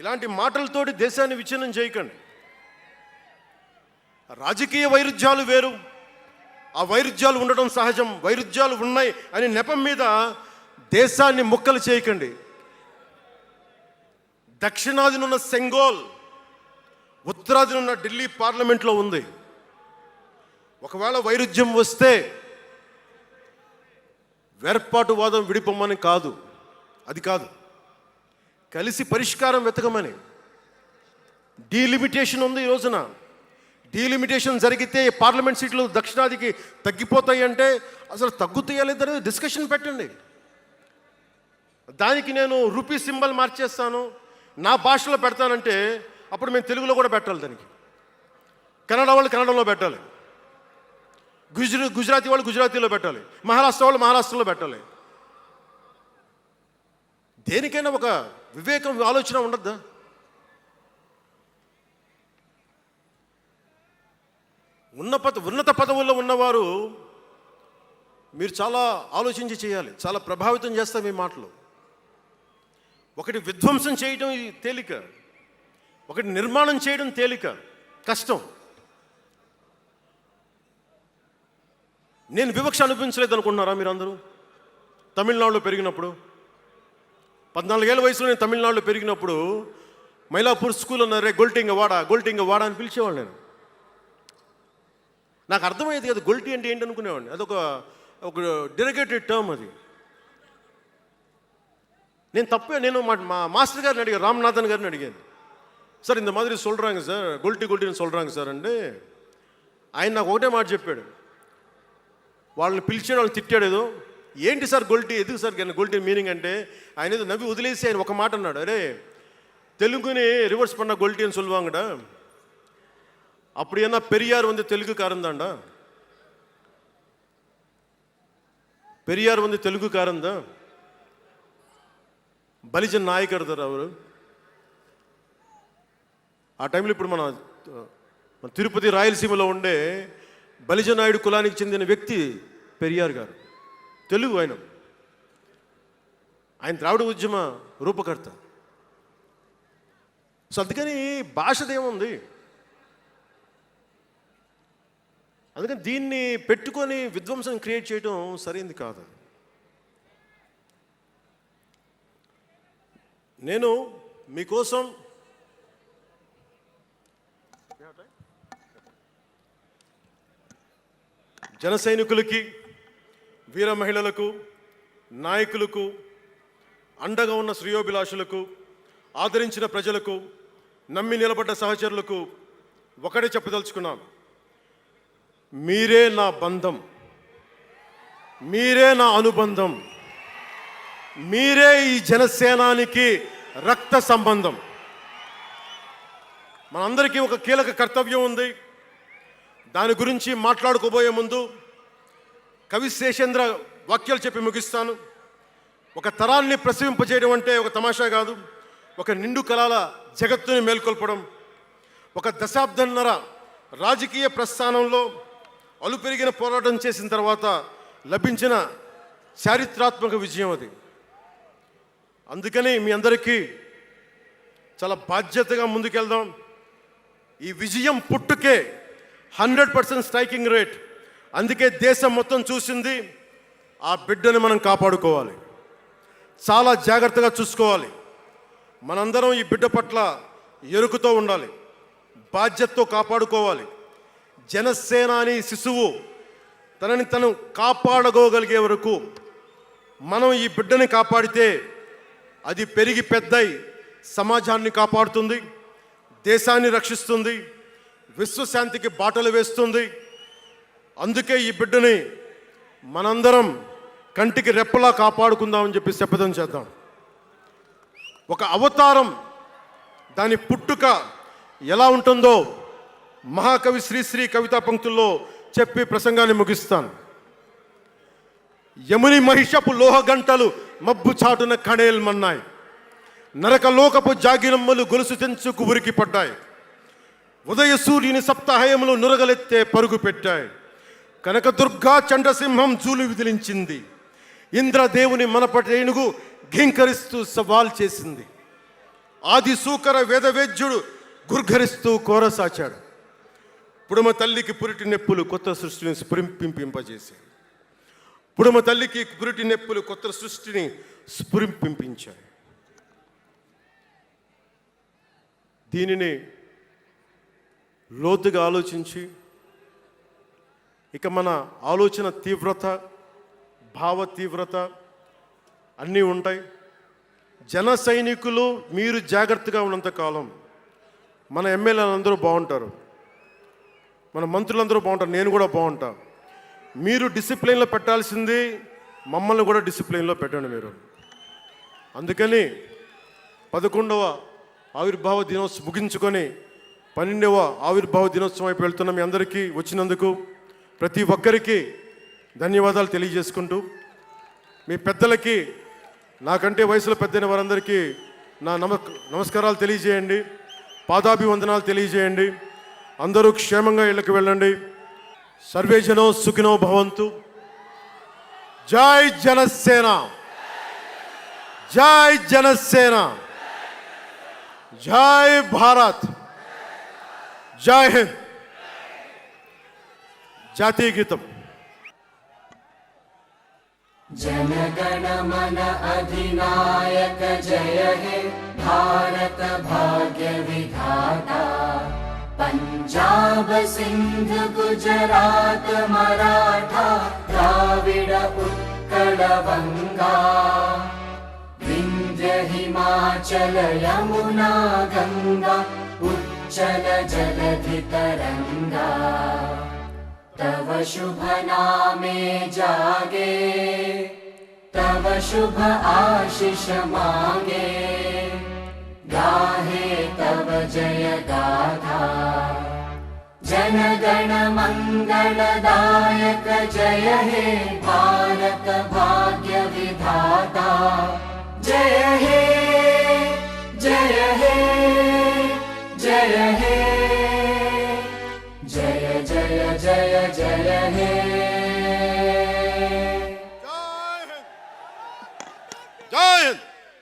[SPEAKER 1] ఇలాంటి మాటలతోటి దేశాన్ని విచ్ఛిన్నం చేయకండి. రాజకీయ వైరుధ్యాలు వేరు, ఆ వైరుధ్యాలు ఉండటం సహజం. వైరుధ్యాలు ఉన్నాయి అని నెపం మీద దేశాన్ని ముక్కలు చేయకండి. దక్షిణాదినున్న సెంగోల్, ఉత్తరాదినున్న ఢిల్లీ పార్లమెంట్లో ఉంది. ఒకవేళ వైరుధ్యం వస్తే వేర్పాటువాదం విడిపోమని కాదు, అది కాదు, కలిసి పరిష్కారం వెతకమని. డీలిమిటేషన్ ఉంది ఈ రోజున. డీలిమిటేషన్ జరిగితే పార్లమెంట్ సీట్లు దక్షిణాదికి తగ్గిపోతాయి అంటే అసలు తగ్గుతాయా లేదనేది డిస్కషన్ పెట్టండి. దానికి నేను రూపీ సింబల్ మార్చేస్తాను, నా భాషలో పెడతానంటే అప్పుడు మేము తెలుగులో కూడా పెట్టాలి. దానికి కన్నడ వాళ్ళు కన్నడలో పెట్టాలి, గుజరాతీ వాళ్ళు గుజరాతీలో పెట్టాలి, మహారాష్ట్ర వాళ్ళు మహారాష్ట్రలో పెట్టాలి. దేనికైనా ఒక వివేకం, ఆలోచన ఉండద్దా? ఉన్నత పదవుల్లో ఉన్నవారు మీరు చాలా ఆలోచించి చేయాలి. చాలా ప్రభావితం చేస్తాయి మీ మాటలు. ఒకటి విధ్వంసం చేయడం తేలిక, ఒకటి నిర్మాణం చేయడం తేలిక, కష్టం. నేను వివక్ష అనిపించలేదు అనుకుంటున్నారా మీరందరూ? తమిళనాడులో పెరిగినప్పుడు 14 ఏళ్ళ వయసులో నేను తమిళనాడులో పెరిగినప్పుడు మైలాపూర్ స్కూల్ అన్నారే, గొల్టింగ వాడ అని పిలిచేవాడు. నేను నాకు అర్థమయ్యేది కదా గొల్టీ అంటే ఏంటి అనుకునేవాడిని. అదొక డెరిగేటెడ్ టర్మ్ అది. నేను మా మాస్టర్ గారిని అడిగాను, రామ్నాథన్ గారిని అడిగాను, సార్ ఇంత మాదిరి சொல்கிறாங்க సార్, గొల్టీని சொல்கிறாங்க సార్ అంటే ఆయన నాకు ఒకటే మాట చెప్పాడు. వాళ్ళని పిలిచాడు, వాళ్ళని తిట్టాడు. ఏదో ఏంటి సార్ గొల్టీ, ఎందుకు సార్ గొల్టీ మీనింగ్ అంటే ఆయన ఏదో నవ్వి వదిలేసి ఆయన ఒక మాట అన్నాడు, అరే தெலுங்குని రివర్స్ பண்ண గొల్టీ అని சொல்லுவாங்கடா, அப்படி என்ன பெரியார் வந்து தெலுங்குக்காரன் தான்டா, பெரியார் வந்து தெலுங்குக்காரன் தான், బలిజన్ నాయకర్ దారు అవరు. ఆ టైంలో ఇప్పుడు మన తిరుపతి రాయలసీమలో ఉండే బలిజ నాయుడు కులానికి చెందిన వ్యక్తి పెరియార్ గారు, తెలుగు. ఆయన ద్రావిడ ఉద్యమ రూపకర్త. సో అందుకని భాషదేముంది, అందుకని దీన్ని పెట్టుకొని విధ్వంసం క్రియేట్ చేయడం సరైనది కాదు. నేను మీకోసం జన సైనికులకి, వీర మహిళలకు, నాయకులకు, అండగా ఉన్న శ్రేయోభిలాషులకు, ఆదరించిన ప్రజలకు, నమ్మి నిలబడ్డ సహచరులకు ఒకటే చెప్పదలుచుకున్నాను, మీరే నా బంధం, మీరే నా అనుబంధం, మీరే ఈ జనసేనానికి రక్త సంబంధం. మనందరికీ ఒక కీలక కర్తవ్యం ఉంది. దాని గురించి మాట్లాడుకోబోయే ముందు కవి శేషేంద్ర వాక్యాలు చెప్పి ముగిస్తాను. ఒక తరాన్ని ప్రసవింపజేయడం అంటే ఒక తమాషా కాదు. ఒక నిండు కళల జగత్తుని మేల్కొల్పడం. ఒక దశాబ్దన్నర రాజకీయ ప్రస్థానంలో అలుపెరిగిన పోరాటం చేసిన తర్వాత లభించిన చారిత్రాత్మక విజయం అది. అందుకని మీ అందరికీ చాలా బాధ్యతగా ముందుకెళ్దాం. ఈ విజయం పుట్టుకే 100% స్ట్రైకింగ్ రేట్. అందుకే దేశం మొత్తం చూసింది. ఆ బిడ్డని మనం కాపాడుకోవాలి, చాలా జాగ్రత్తగా చూసుకోవాలి. మనందరం ఈ బిడ్డ పట్ల ఎరుకుతో ఉండాలి, బాధ్యతతో కాపాడుకోవాలి. జనసేనాని శిశువు తనని తను కాపాడుకోగలిగే వరకు మనం ఈ బిడ్డని కాపాడితే అది పెరిగి పెద్దయి సమాజాన్ని కాపాడుతుంది, దేశాన్ని రక్షిస్తుంది, విశ్వశాంతికి బాటలు వేస్తుంది. అందుకే ఈ బిడ్డని మనందరం కంటికి రెప్పలా కాపాడుకుందామని చెప్పి శపథం చేద్దాం. ఒక అవతారం, దాని పుట్టుక ఎలా ఉంటుందో మహాకవి శ్రీశ్రీ కవితా పంక్తుల్లో చెప్పి ప్రసంగాన్ని ముగిస్తాను. యముని మహిషపు లోహగంటలు మబ్బు చాటున కణేల్మన్నాయి, నరకలోకపు జాగిరమ్మలు గొలుసు తెంచుకు ఉరికి పడ్డాయి, ఉదయ సూర్యుని సప్తాహయములు నురగలెత్తే పరుగు పెట్టాయి, కనకదుర్గా చండసింహం జూలు విదిలించింది, ఇంద్రదేవుని మనపటేనుగు ఘింకరిస్తూ సవాల్ చేసింది, ఆది సూకర వేదవేద్యుడు గుర్ఘరిస్తూ కోరసాచాడు, పుడమ తల్లికి పురిటి నెప్పులు కొత్త సృష్టిని స్ఫురింపింపజేశాయి, పుడమ తల్లికి పురిటి నెప్పులు కొత్త సృష్టిని స్ఫురింపించాయి. దీనిని లోతుగా ఆలోచించి ఇక మన ఆలోచన తీవ్రత, భావ తీవ్రత అన్నీ ఉంటాయి. జన సైనికులు మీరు జాగ్రత్తగా ఉన్నంతకాలం మన ఎమ్మెల్యేలు అందరూ బాగుంటారు, మన మంత్రులందరూ బాగుంటారు, నేను కూడా బాగుంటా. మీరు డిసిప్లిన్లో పెట్టాల్సింది మమ్మల్ని కూడా డిసిప్లిన్లో పెట్టండి మీరు. అందుకని 11వ ఆవిర్భావ దినోత్సవం ముగించుకొని 12వ ఆవిర్భావ దినోత్సవం వైపు వెళ్తున్న మీ అందరికీ వచ్చినందుకు ప్రతి ఒక్కరికి ధన్యవాదాలు తెలియజేసుకుంటూ, మీ పెద్దలకి, నాకంటే వయసులో పెద్దైన వారందరికీ నా నమస్కారాలు తెలియజేయండి, పాదాభివందనాలు తెలియజేయండి. అందరూ క్షేమంగా ఇళ్ళకి వెళ్ళండి. సర్వే జనో సుఖినో భవంతు. జై జనసేన, జై జనసేన, జై భారత్, జై హింద్. జాతీయ గీతం.
[SPEAKER 2] जनगण मन अधिनायक जय हे भारत भाग्य विधाता, पंजाब सिंध गुजरात मराठा द्राविड उत्कल बंगा, विंध्य हिमाचल यमुना गंगा उच्चल जलधि तरंगा, तव शुभ नामे जागे, तव शुभ आशीष मांगे, गाहे तव जय गाथा। जन गण मंगलदायक जय हे भारत भाग्य विधाता, जय हे जय हे।